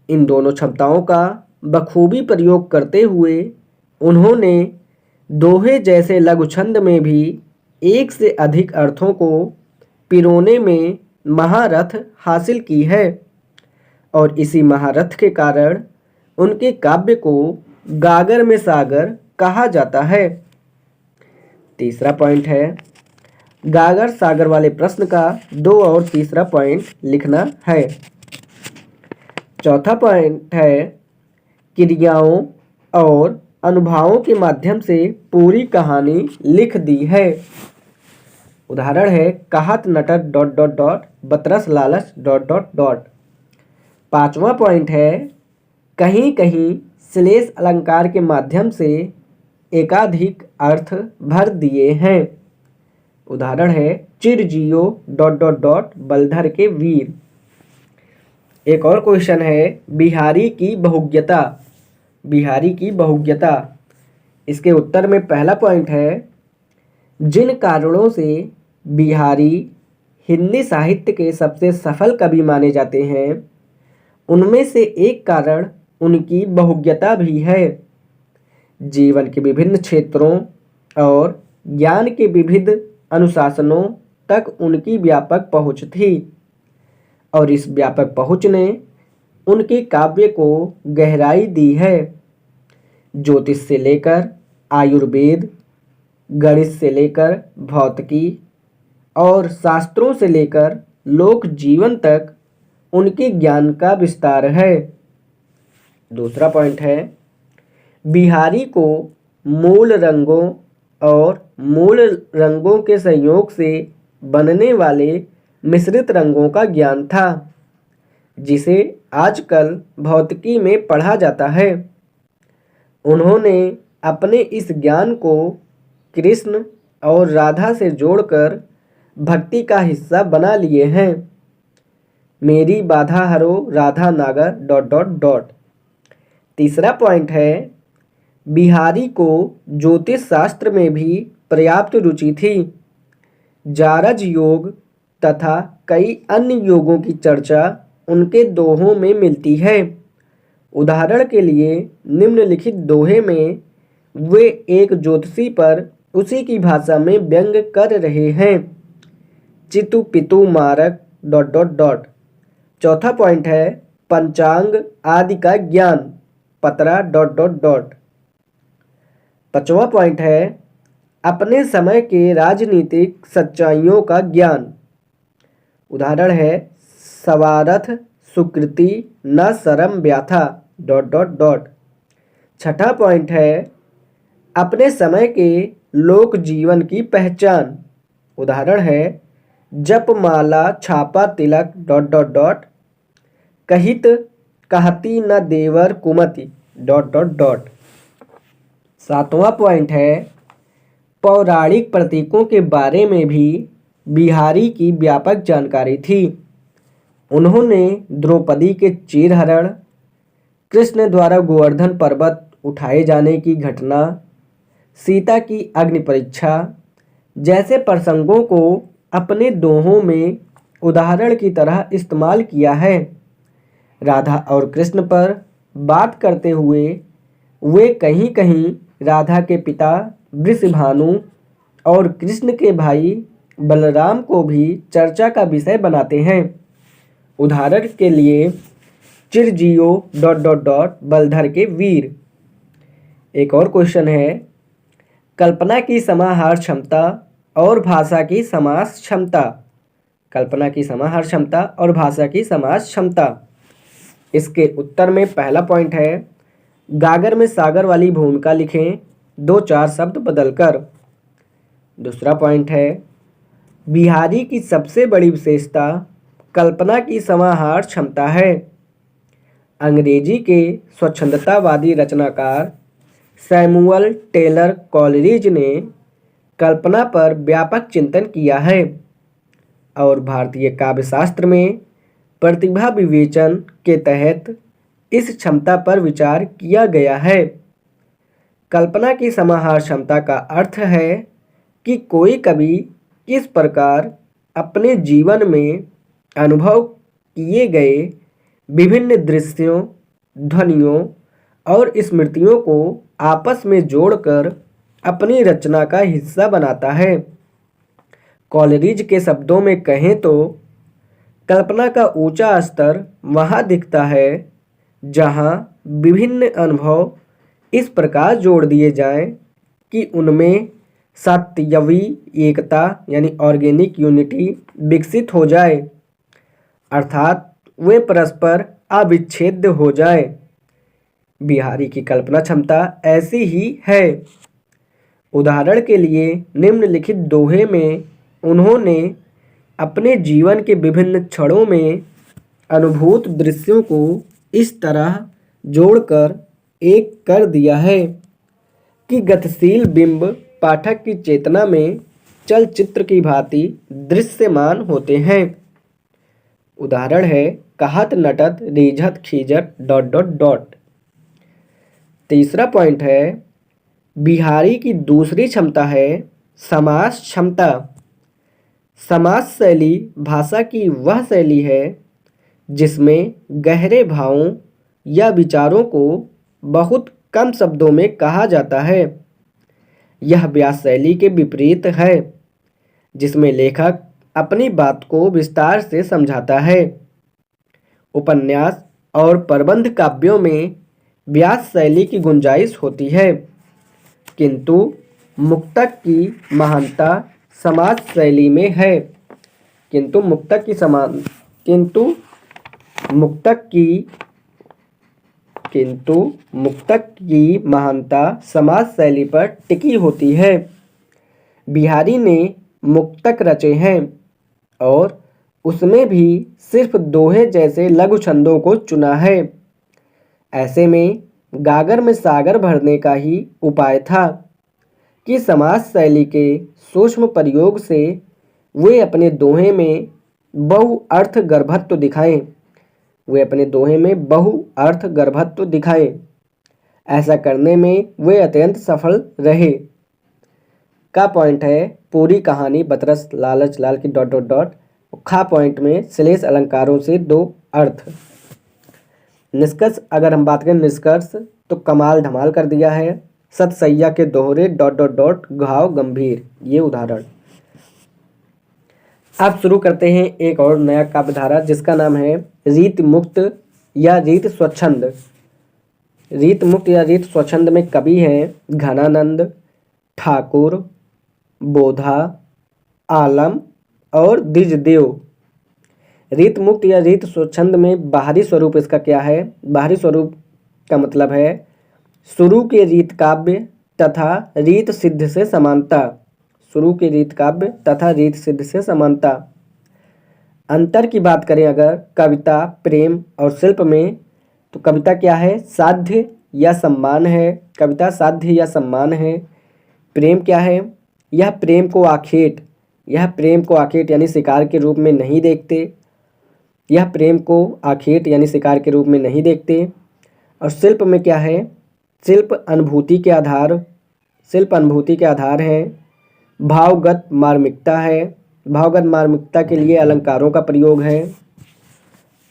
A: इन दोनों क्षमताओं का बखूबी प्रयोग करते हुए उन्होंने दोहे जैसे लघु छंद में भी एक से अधिक अर्थों को पिरोने में महारथ हासिल की है और इसी महारथ के कारण उनके काव्य को गागर में सागर कहा जाता है। तीसरा पॉइंट है, गागर सागर वाले प्रश्न का 2 और तीसरा पॉइंट लिखना है। चौथा पॉइंट है, क्रियाओं और अनुभवों के माध्यम से पूरी कहानी लिख दी है। उदाहरण है कहत नटत ... बतरस लालच ... पांचवा पॉइंट है, कहीं कहीं श्लेष अलंकार के माध्यम से एकाधिक अर्थ भर दिए हैं। उदाहरण है चिर जियो ... बलधर के वीर। एक और क्वेश्चन है, बिहारी की बहुज्ञता। बिहारी की बहुज्ञता, इसके उत्तर में पहला पॉइंट है, जिन कारणों से बिहारी हिंदी साहित्य के सबसे सफल कवि माने जाते हैं, उनमें से एक कारण उनकी बहुज्ञता भी है। जीवन के विभिन्न क्षेत्रों और ज्ञान के विविध अनुशासनों तक उनकी व्यापक पहुँच थी और इस व्यापक पहुँच ने उनके काव्य को गहराई दी है। ज्योतिष से लेकर आयुर्वेद, गणित से लेकर भौतिकी और शास्त्रों से लेकर लोक जीवन तक उनके ज्ञान का विस्तार है। दूसरा पॉइंट है, बिहारी को मूल रंगों और मूल रंगों के संयोग से बनने वाले मिश्रित रंगों का ज्ञान था, जिसे आजकल भौतिकी में पढ़ा जाता है। उन्होंने अपने इस ज्ञान को कृष्ण और राधा से जोड़कर भक्ति का हिस्सा बना लिए हैं। मेरी बाधा हरो राधा नागर डॉट डॉट डॉट। तीसरा पॉइंट है, बिहारी को ज्योतिष शास्त्र में भी पर्याप्त रुचि थी। जारज योग तथा कई अन्य योगों की चर्चा उनके दोहों में मिलती है। उदाहरण के लिए निम्नलिखित दोहे में वे एक ज्योतिषी पर उसी की भाषा में व्यंग कर रहे हैं। चितु पितु मारक डॉट डॉट डॉट। चौथा पॉइंट है, पंचांग आदि का ज्ञान पतरा डॉट डॉट डॉट। पांचवा पॉइंट है, अपने समय के राजनीतिक सच्चाइयों का ज्ञान। उदाहरण है, सवारथ सुकृति न शरम व्याथा डॉट डॉट डॉट। छठा पॉइंट है, अपने समय के लोक जीवन की पहचान। उदाहरण है, जपमाला छापा तिलक डॉट डॉट डॉट। कहित कहती न देवर कुमति डॉट डॉट डॉट। सातवां पॉइंट है, पौराणिक प्रतीकों के बारे में भी बिहारी की व्यापक जानकारी थी। उन्होंने द्रौपदी के चीरहरण, कृष्ण द्वारा गोवर्धन पर्वत उठाए जाने की घटना, सीता की अग्नि परीक्षा जैसे प्रसंगों को अपने दोहों में उदाहरण की तरह इस्तेमाल किया है। राधा और कृष्ण पर बात करते हुए वे कहीं कहीं राधा के पिता वृषभानु और कृष्ण के भाई बलराम को भी चर्चा का विषय बनाते हैं। उदाहरण के लिए, चिरजियो डॉट डॉट डॉट बलधर के वीर। एक और क्वेश्चन है, कल्पना की समाहार क्षमता और भाषा की समास क्षमता। कल्पना की समाहार क्षमता और भाषा की समास क्षमता। इसके उत्तर में पहला पॉइंट है, गागर में सागर वाली भूमिका लिखें, 2-4 शब्द बदलकर। दूसरा पॉइंट है, बिहारी की सबसे बड़ी विशेषता कल्पना की समाहार क्षमता है। अंग्रेजी के स्वच्छंदतावादी रचनाकार सैमुअल टेलर कॉलरिज ने कल्पना पर व्यापक चिंतन किया है और भारतीय काव्यशास्त्र में प्रतिभा विवेचन के तहत इस क्षमता पर विचार किया गया है। कल्पना की समाहार क्षमता का अर्थ है कि कोई कवि किस प्रकार अपने जीवन में अनुभव किए गए विभिन्न दृश्यों, ध्वनियों और स्मृतियों को आपस में जोड़कर अपनी रचना का हिस्सा बनाता है। कॉलरिज के शब्दों में कहें तो कल्पना का ऊंचा स्तर वहाँ दिखता है जहाँ विभिन्न अनुभव इस प्रकार जोड़ दिए जाएं कि उनमें सात्यवी एकता यानी ऑर्गेनिक यूनिटी विकसित हो जाए, अर्थात वे परस्पर अविच्छेद्य हो जाए। बिहारी की कल्पना क्षमता ऐसी ही है। उदाहरण के लिए निम्नलिखित दोहे में उन्होंने अपने जीवन के विभिन्न क्षणों में अनुभूत दृश्यों को इस तरह जोड़कर एक कर दिया है कि गतिशील बिंब पाठक की चेतना में चलचित्र की भांति दृश्यमान होते हैं। उदाहरण है, कहत नटत रीझत खीजत डॉट डॉट डॉट। तीसरा पॉइंट है, बिहारी की दूसरी क्षमता है समास क्षमता। समास शैली भाषा की वह शैली है जिसमें गहरे भावों या विचारों को बहुत कम शब्दों में कहा जाता है। यह व्यास शैली के विपरीत है जिसमें लेखक अपनी बात को विस्तार से समझाता है। उपन्यास और प्रबंध काव्यों में व्यास शैली की गुंजाइश होती है, किंतु मुक्तक की महानता समास शैली में है। किंतु मुक्तक की महानता समास शैली पर टिकी होती है। बिहारी ने मुक्तक रचे हैं और उसमें भी सिर्फ दोहे जैसे लघु छंदों को चुना है। ऐसे में गागर में सागर भरने का ही उपाय था कि समाज शैली के सूक्ष्म प्रयोग से वे अपने दोहे में बहुअर्थ गर्भत्व दिखाएं। वे अपने दोहे में बहुअर्थ गर्भत्व दिखाएं। ऐसा करने में वे अत्यंत सफल रहे। का पॉइंट है पूरी कहानी बतरस लालच लाल की ... खा पॉइंट में श्लेष अलंकारों से दो अर्थ। निष्कर्ष अगर हम बात करें निष्कर्ष तो कमाल धमाल कर दिया है। सतसैया के दोहरे ... घाव गंभीर, ये उदाहरण। अब शुरू करते हैं एक और नया काव्यधारा जिसका नाम है रीत मुक्त या रीत स्वच्छंद। रीत मुक्त या रीत स्वच्छंद में कवि हैं घनानंद, ठाकुर, बोधा, आलम और द्विजदेव। रीत मुक्त या रीत स्वच्छंद में बाहरी स्वरूप इसका क्या है? बाहरी स्वरूप का मतलब है शुरू के रीत काव्य तथा रीत सिद्ध से समानता। शुरू के रीत काव्य तथा रीत सिद्ध से समानता। अंतर की बात करें अगर कविता, प्रेम और शिल्प में, तो कविता क्या है? साध्य या सम्मान है। कविता साध्य या सम्मान है। प्रेम क्या है? यह प्रेम को आखेट यानी शिकार के रूप में नहीं देखते। यह प्रेम को आखेट यानी शिकार के रूप में नहीं देखते। और शिल्प में क्या है? शिल्प अनुभूति के आधार हैं। भावगत मार्मिकता है। भावगत मार्मिकता के लिए अलंकारों का प्रयोग है।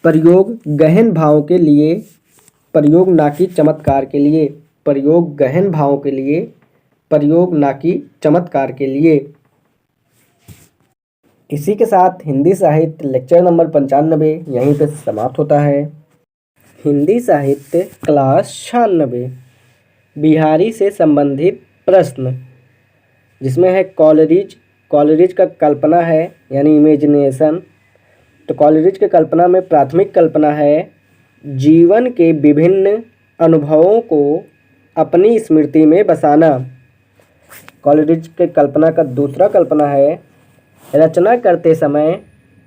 A: प्रयोग गहन भावों के लिए, प्रयोग ना कि चमत्कार के लिए। प्रयोग गहन भावों के लिए, प्रयोग ना कि चमत्कार के लिए। इसी के साथ हिंदी साहित्य लेक्चर नंबर 95 यहीं पे समाप्त होता है। हिंदी साहित्य क्लास 96 बिहारी से संबंधित प्रश्न, जिसमें है कॉलरिज का कल्पना है यानी इमेजिनेशन। तो कॉलरिज के कल्पना में प्राथमिक कल्पना है जीवन के विभिन्न अनुभवों को अपनी स्मृति में बसाना। कॉलरिज के कल्पना का दूसरा कल्पना है रचना करते समय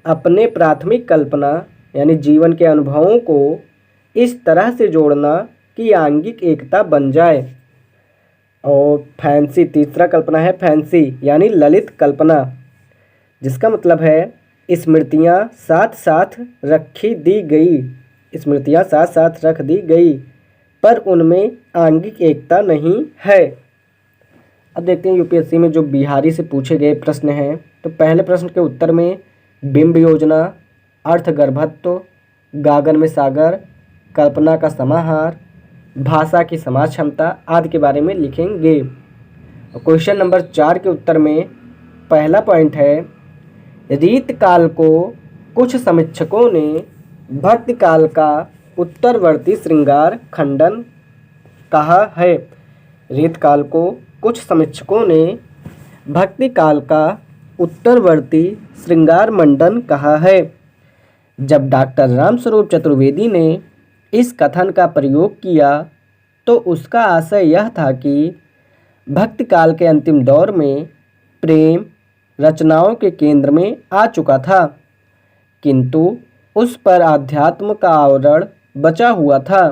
A: अपने प्राथमिक कल्पना यानी जीवन के अनुभवों को इस तरह से जोड़ना कि आंगिक एकता बन जाए। और फैंसी, तीसरा कल्पना है फैंसी यानी ललित कल्पना, जिसका मतलब है स्मृतियाँ साथ साथ रख दी गई पर उनमें आंगिक एकता नहीं है। अब देखते हैं यूपीएससी में जो बिहारी से पूछे गए प्रश्न हैं। तो पहले प्रश्न के उत्तर में बिंब योजना, अर्थगर्भत्व, गागन में सागर, कल्पना का समाहार, भाषा की समाज क्षमता आदि के बारे में लिखेंगे। क्वेश्चन नंबर 4 के उत्तर में पहला पॉइंट है रीत काल को कुछ समीक्षकों ने भक्ति काल का उत्तरवर्ती श्रृंगार खंडन कहा है। रीत काल को कुछ समीक्षकों ने भक्ति काल का उत्तरवर्ती श्रृंगार मंडन कहा है। जब डॉक्टर रामस्वरूप चतुर्वेदी ने इस कथन का प्रयोग किया तो उसका आशय यह था कि भक्ति काल के अंतिम दौर में प्रेम रचनाओं के केंद्र में आ चुका था, किंतु उस पर आध्यात्म का आवरण बचा हुआ था।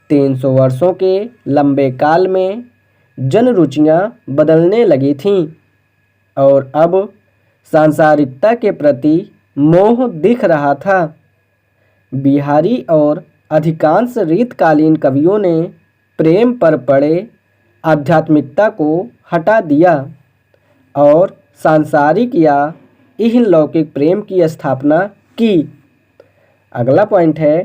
A: 300 वर्षों के लंबे काल में जन रुचियाँ बदलने लगी थीं और अब सांसारिकता के प्रति मोह दिख रहा था। बिहारी और अधिकांश रीतकालीन कवियों ने प्रेम पर पड़े आध्यात्मिकता को हटा दिया और सांसारिक या इहलौकिक प्रेम की स्थापना की। अगला पॉइंट है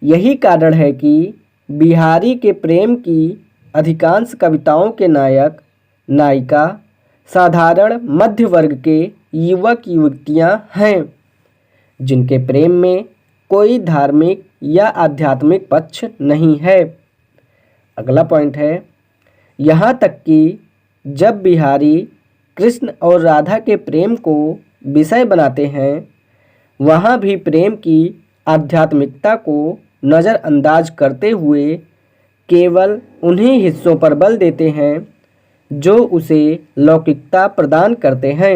A: यही कारण है कि बिहारी के प्रेम की अधिकांश कविताओं के नायक नायिका साधारण मध्य वर्ग के युवक युवतियाँ हैं, जिनके प्रेम में कोई धार्मिक या आध्यात्मिक पक्ष नहीं है। अगला पॉइंट है यहाँ तक कि जब बिहारी कृष्ण और राधा के प्रेम को विषय बनाते हैं, वहाँ भी प्रेम की आध्यात्मिकता को नज़रअंदाज करते हुए केवल उन्हीं हिस्सों पर बल देते हैं जो उसे लौकिकता प्रदान करते हैं।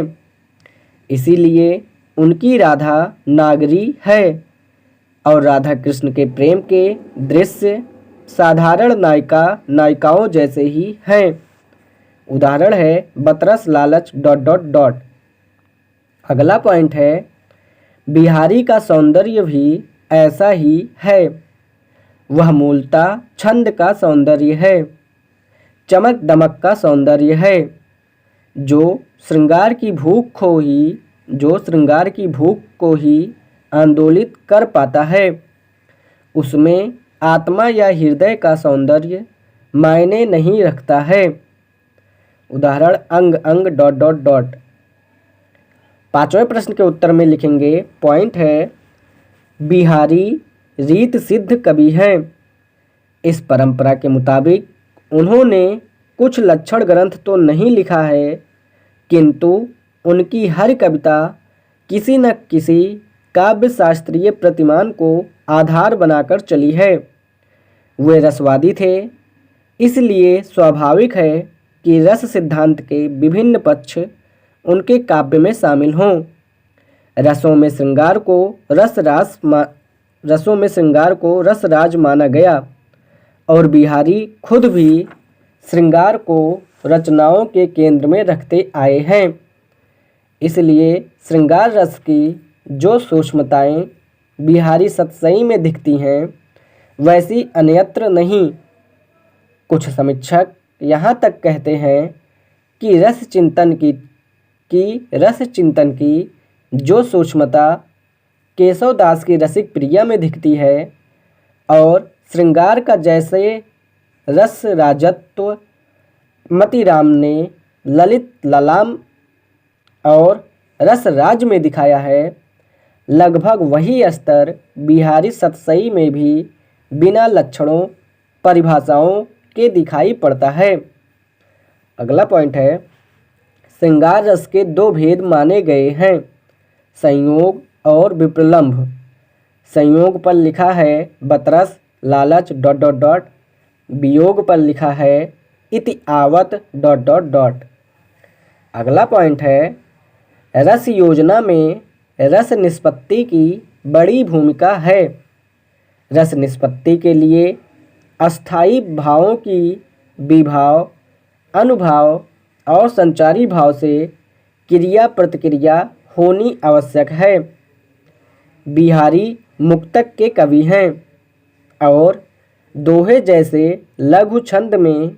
A: इसीलिए उनकी राधा नागरी है और राधा कृष्ण के प्रेम के दृश्य साधारण नायिका नायिकाओं जैसे ही हैं। उदाहरण है बतरस लालच डॉट डॉट डॉट। अगला पॉइंट है बिहारी का सौंदर्य भी ऐसा ही है। वह मूलतः छंद का सौंदर्य है, चमक दमक का सौंदर्य है, जो श्रृंगार की भूख को ही आंदोलित कर पाता है। उसमें आत्मा या हृदय का सौंदर्य मायने नहीं रखता है। उदाहरण अंग अंग डॉट डॉट डॉट। पांचवें प्रश्न के उत्तर में लिखेंगे पॉइंट है बिहारी रीत सिद्ध कवि हैं। इस परंपरा के मुताबिक उन्होंने कुछ लक्षण ग्रंथ तो नहीं लिखा है, किंतु उनकी हर कविता किसी न किसी काव्य शास्त्रीय प्रतिमान को आधार बनाकर चली है। वे रसवादी थे, इसलिए स्वाभाविक है कि रस सिद्धांत के विभिन्न पक्ष उनके काव्य में शामिल हों। रसों में श्रृंगार को रसराज माना गया और बिहारी खुद भी श्रृंगार को रचनाओं के केंद्र में रखते आए हैं। इसलिए श्रृंगार रस की जो सूक्ष्मताएं बिहारी सतसई में दिखती हैं वैसी अन्यत्र नहीं। कुछ समीक्षक यहाँ तक कहते हैं कि रस चिंतन की जो सूक्ष्मता केशवदास की रसिक प्रिया में दिखती है और श्रृंगार का जैसे रस राजत्व मतीराम ने ललित ललाम और रस राज में दिखाया है, लगभग वही स्तर बिहारी सतसई में भी बिना लक्षणों परिभाषाओं के दिखाई पड़ता है। अगला पॉइंट है श्रृंगार रस के दो भेद माने गए हैं, संयोग और विप्रलंभ। संयोग पर लिखा है बतरस लालच डॉट डॉट डॉट, वियोग पर लिखा है इति आवत डॉट डॉट डॉट। अगला पॉइंट है रस योजना में रस निष्पत्ति की बड़ी भूमिका है। रस निष्पत्ति के लिए अस्थायी भावों की विभाव, अनुभाव और संचारी भाव से क्रिया प्रतिक्रिया होनी आवश्यक है। बिहारी मुक्तक के कवि हैं और दोहे जैसे लघु छंद में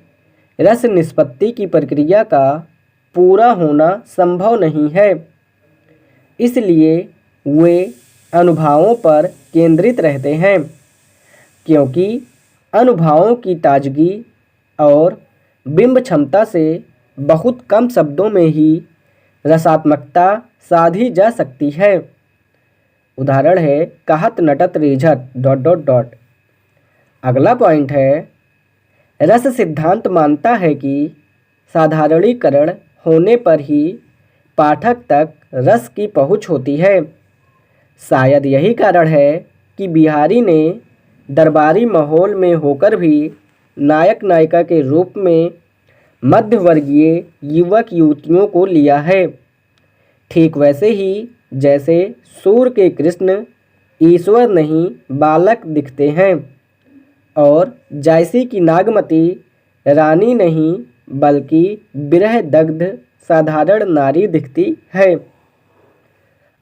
A: रस निष्पत्ति की प्रक्रिया का पूरा होना संभव नहीं है, इसलिए वे अनुभावों पर केंद्रित रहते हैं, क्योंकि अनुभावों की ताजगी और बिंब क्षमता से बहुत कम शब्दों में ही रसात्मकता साधी जा सकती है। उदाहरण है कहत नटत रेझत डॉट डॉट डॉट। अगला पॉइंट है रस सिद्धांत मानता है कि साधारणीकरण होने पर ही पाठक तक रस की पहुँच होती है। शायद यही कारण है कि बिहारी ने दरबारी माहौल में होकर भी नायक नायिका के रूप में मध्यवर्गीय युवक युवतियों को लिया है। ठीक वैसे ही जैसे सूर के कृष्ण ईश्वर नहीं बालक दिखते हैं और जायसी की नागमती रानी नहीं बल्कि विरह दग्ध साधारण नारी दिखती है।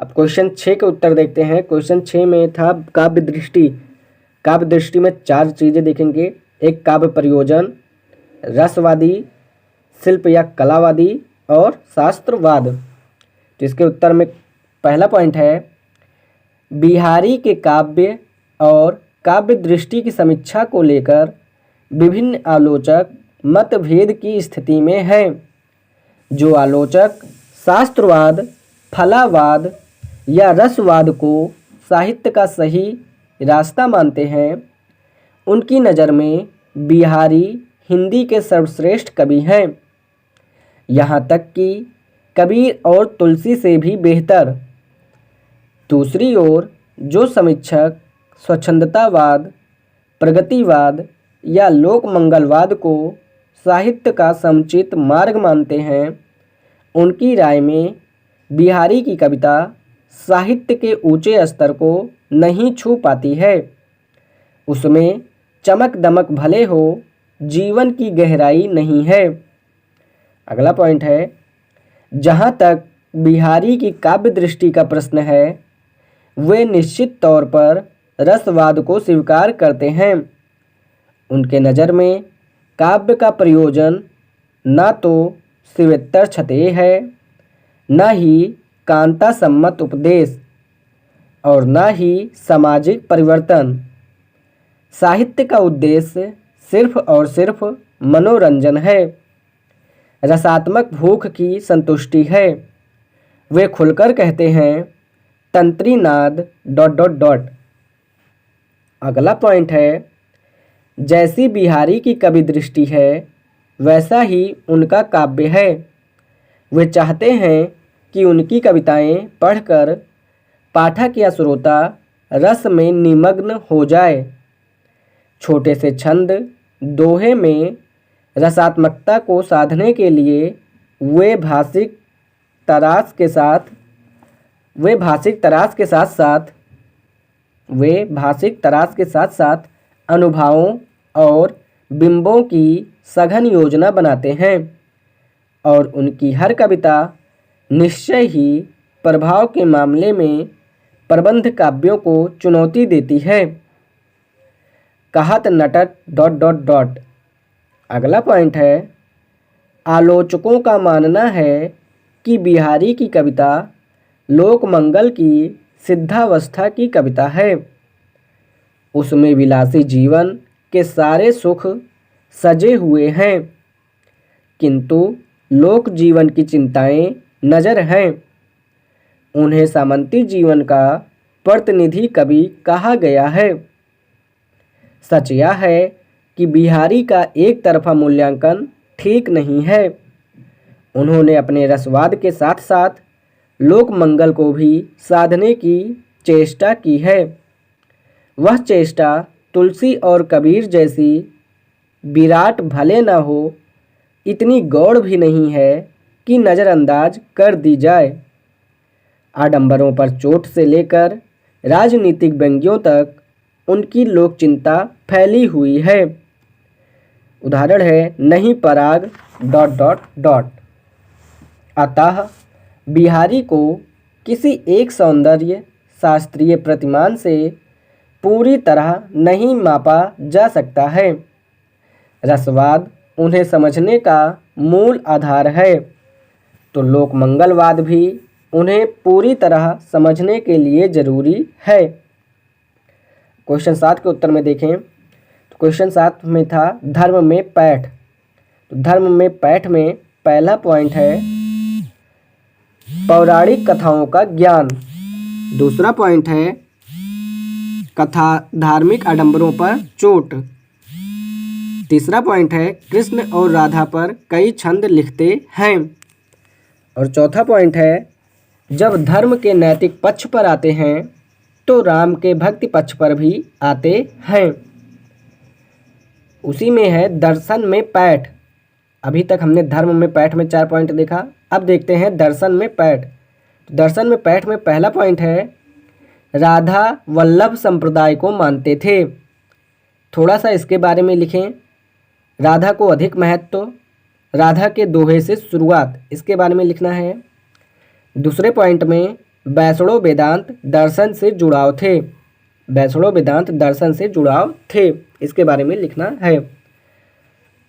A: अब क्वेश्चन 6 के उत्तर देखते हैं। क्वेश्चन 6 में था काव्य दृष्टि। काव्य दृष्टि में 4 चीज़ें देखेंगे। एक काव्य प्रयोजन, रसवादी, शिल्प या कलावादी और शास्त्रवाद। तो इसके उत्तर में पहला पॉइंट है बिहारी के काव्य और काव्य दृष्टि की समीक्षा को लेकर विभिन्न आलोचक मतभेद की स्थिति में हैं। जो आलोचक शास्त्रवाद, फलावाद या रसवाद को साहित्य का सही रास्ता मानते हैं, उनकी नज़र में बिहारी हिंदी के सर्वश्रेष्ठ कवि हैं, यहाँ तक कि कबीर और तुलसी से भी बेहतर। दूसरी ओर जो समीक्षक स्वच्छंदतावाद, प्रगतिवाद या लोक मंगलवाद को साहित्य का समुचित मार्ग मानते हैं, उनकी राय में बिहारी की कविता साहित्य के ऊंचे स्तर को नहीं छू पाती है। उसमें चमक दमक भले हो, जीवन की गहराई नहीं है। अगला पॉइंट है, जहाँ तक बिहारी की काव्य दृष्टि का प्रश्न है, वे निश्चित तौर पर रसवाद को स्वीकार करते हैं। उनके नज़र में काव्य का प्रयोजन न तो शिवेत्तर छते है, न ही कांता सम्मत उपदेश और न ही सामाजिक परिवर्तन। साहित्य का उद्देश्य सिर्फ और सिर्फ मनोरंजन है, रसात्मक भूख की संतुष्टि है। वे खुलकर कहते हैं, तंत्री नाद ... अगला पॉइंट है, जैसी बिहारी की कवि दृष्टि है, वैसा ही उनका काव्य है। वे चाहते हैं कि उनकी कविताएं पढ़कर पाठक या श्रोता रस में निमग्न हो जाए। छोटे से छंद दोहे में रसात्मकता को साधने के लिए वे भाषिक तरास के साथ साथ अनुभवों और बिंबों की सघन योजना बनाते हैं और उनकी हर कविता निश्चय ही प्रभाव के मामले में प्रबंध काव्यों को चुनौती देती है। कहत नटत ... अगला पॉइंट है, आलोचकों का मानना है कि बिहारी की कविता लोकमंगल की सिद्धावस्था की कविता है। उसमें विलासी जीवन के सारे सुख सजे हुए हैं, किंतु लोक जीवन की चिंताएं नज़र हैं। उन्हें सामंती जीवन का प्रतिनिधि कवि कहा गया है। सच यह है कि बिहारी का एक तरफा मूल्यांकन ठीक नहीं है। उन्होंने अपने रसवाद के साथ साथ लोक मंगल को भी साधने की चेष्टा की है। वह चेष्टा तुलसी और कबीर जैसी विराट भले न हो, इतनी गौड़ भी नहीं है कि नज़रअंदाज कर दी जाए। आडंबरों पर चोट से लेकर राजनीतिक व्यंग्यों तक उनकी लोक चिंता फैली हुई है। उदाहरण है, नहीं पराग ... अतः बिहारी को किसी एक सौंदर्य शास्त्रीय प्रतिमान से पूरी तरह नहीं मापा जा सकता है। रसवाद उन्हें समझने का मूल आधार है, तो लोक मंगलवाद भी उन्हें पूरी तरह समझने के लिए जरूरी है। क्वेश्चन 7 के उत्तर में देखें तो क्वेश्चन 7 में था धर्म में पैठ। तो धर्म में पैठ में पहला पॉइंट है पौराणिक कथाओं का ज्ञान। दूसरा पॉइंट है कथा धार्मिक आडंबरों पर चोट। तीसरा पॉइंट है कृष्ण और राधा पर कई छंद लिखते हैं। और चौथा पॉइंट है जब धर्म के नैतिक पक्ष पर आते हैं तो राम के भक्ति पक्ष पर भी आते हैं। उसी में है दर्शन में पैठ। अभी तक हमने धर्म में पैठ में 4 पॉइंट देखा, अब देखते हैं दर्शन में पैठ। दर्शन में पैठ में पहला पॉइंट है राधा वल्लभ संप्रदाय को मानते थे। थोड़ा सा इसके बारे में लिखें। राधा को अधिक महत्व, राधा के दोहे से शुरुआत, इसके बारे में लिखना है। दूसरे पॉइंट में वैष्णव वेदांत दर्शन से जुड़ाव थे। वैष्णव वेदांत दर्शन से जुड़ाव थे, इसके बारे में लिखना है।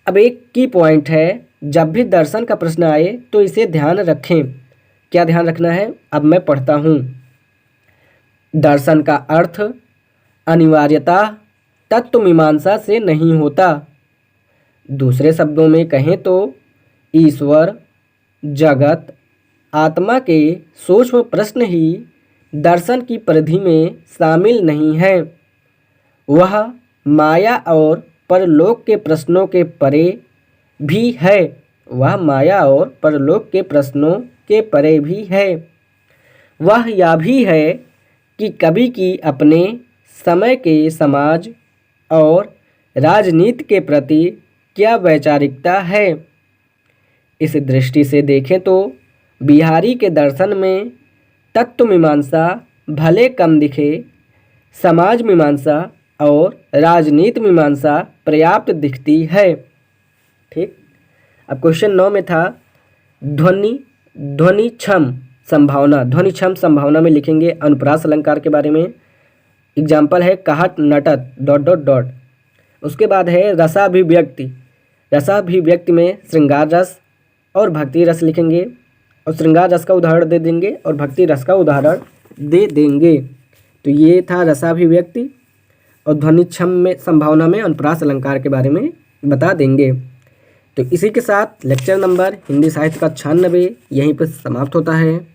A: अब एक की पॉइंट है, जब भी दर्शन का प्रश्न आए तो इसे ध्यान रखें। क्या ध्यान रखना है, अब मैं पढ़ता हूँ। दर्शन का अर्थ अनिवार्यता तत्व मीमांसा से नहीं होता। दूसरे शब्दों में कहें तो ईश्वर, जगत, आत्मा के सूक्ष्म प्रश्न ही दर्शन की परिधि में शामिल नहीं है। वह माया और परलोक के प्रश्नों के परे भी है। वह माया और परलोक के प्रश्नों के परे भी है। वह यह भी है कि कवि की अपने समय के समाज और राजनीति के प्रति क्या वैचारिकता है। इस दृष्टि से देखें तो बिहारी के दर्शन में तत्व मीमांसा भले कम दिखे, समाज मीमांसा और राजनीति मीमांसा पर्याप्त दिखती है। ठीक। अब क्वेश्चन 9 में था ध्वनिक्षम संभावना। ध्वनिक्षम संभावना में लिखेंगे अनुप्रास अलंकार के बारे में। एग्जाम्पल है कहट नटत ... उसके बाद है रसाभिव्यक्ति। रसाभिव्यक्ति में श्रृंगार रस और भक्ति रस लिखेंगे और श्रृंगार रस का उदाहरण दे देंगे और भक्ति रस का उदाहरण दे देंगे। तो ये था रसाभिव्यक्ति और ध्वनिक्षम में संभावना में अनुप्रास अलंकार के बारे में बता देंगे। तो इसी के साथ लेक्चर नंबर हिंदी साहित्य का 96 यहीं पर समाप्त होता है।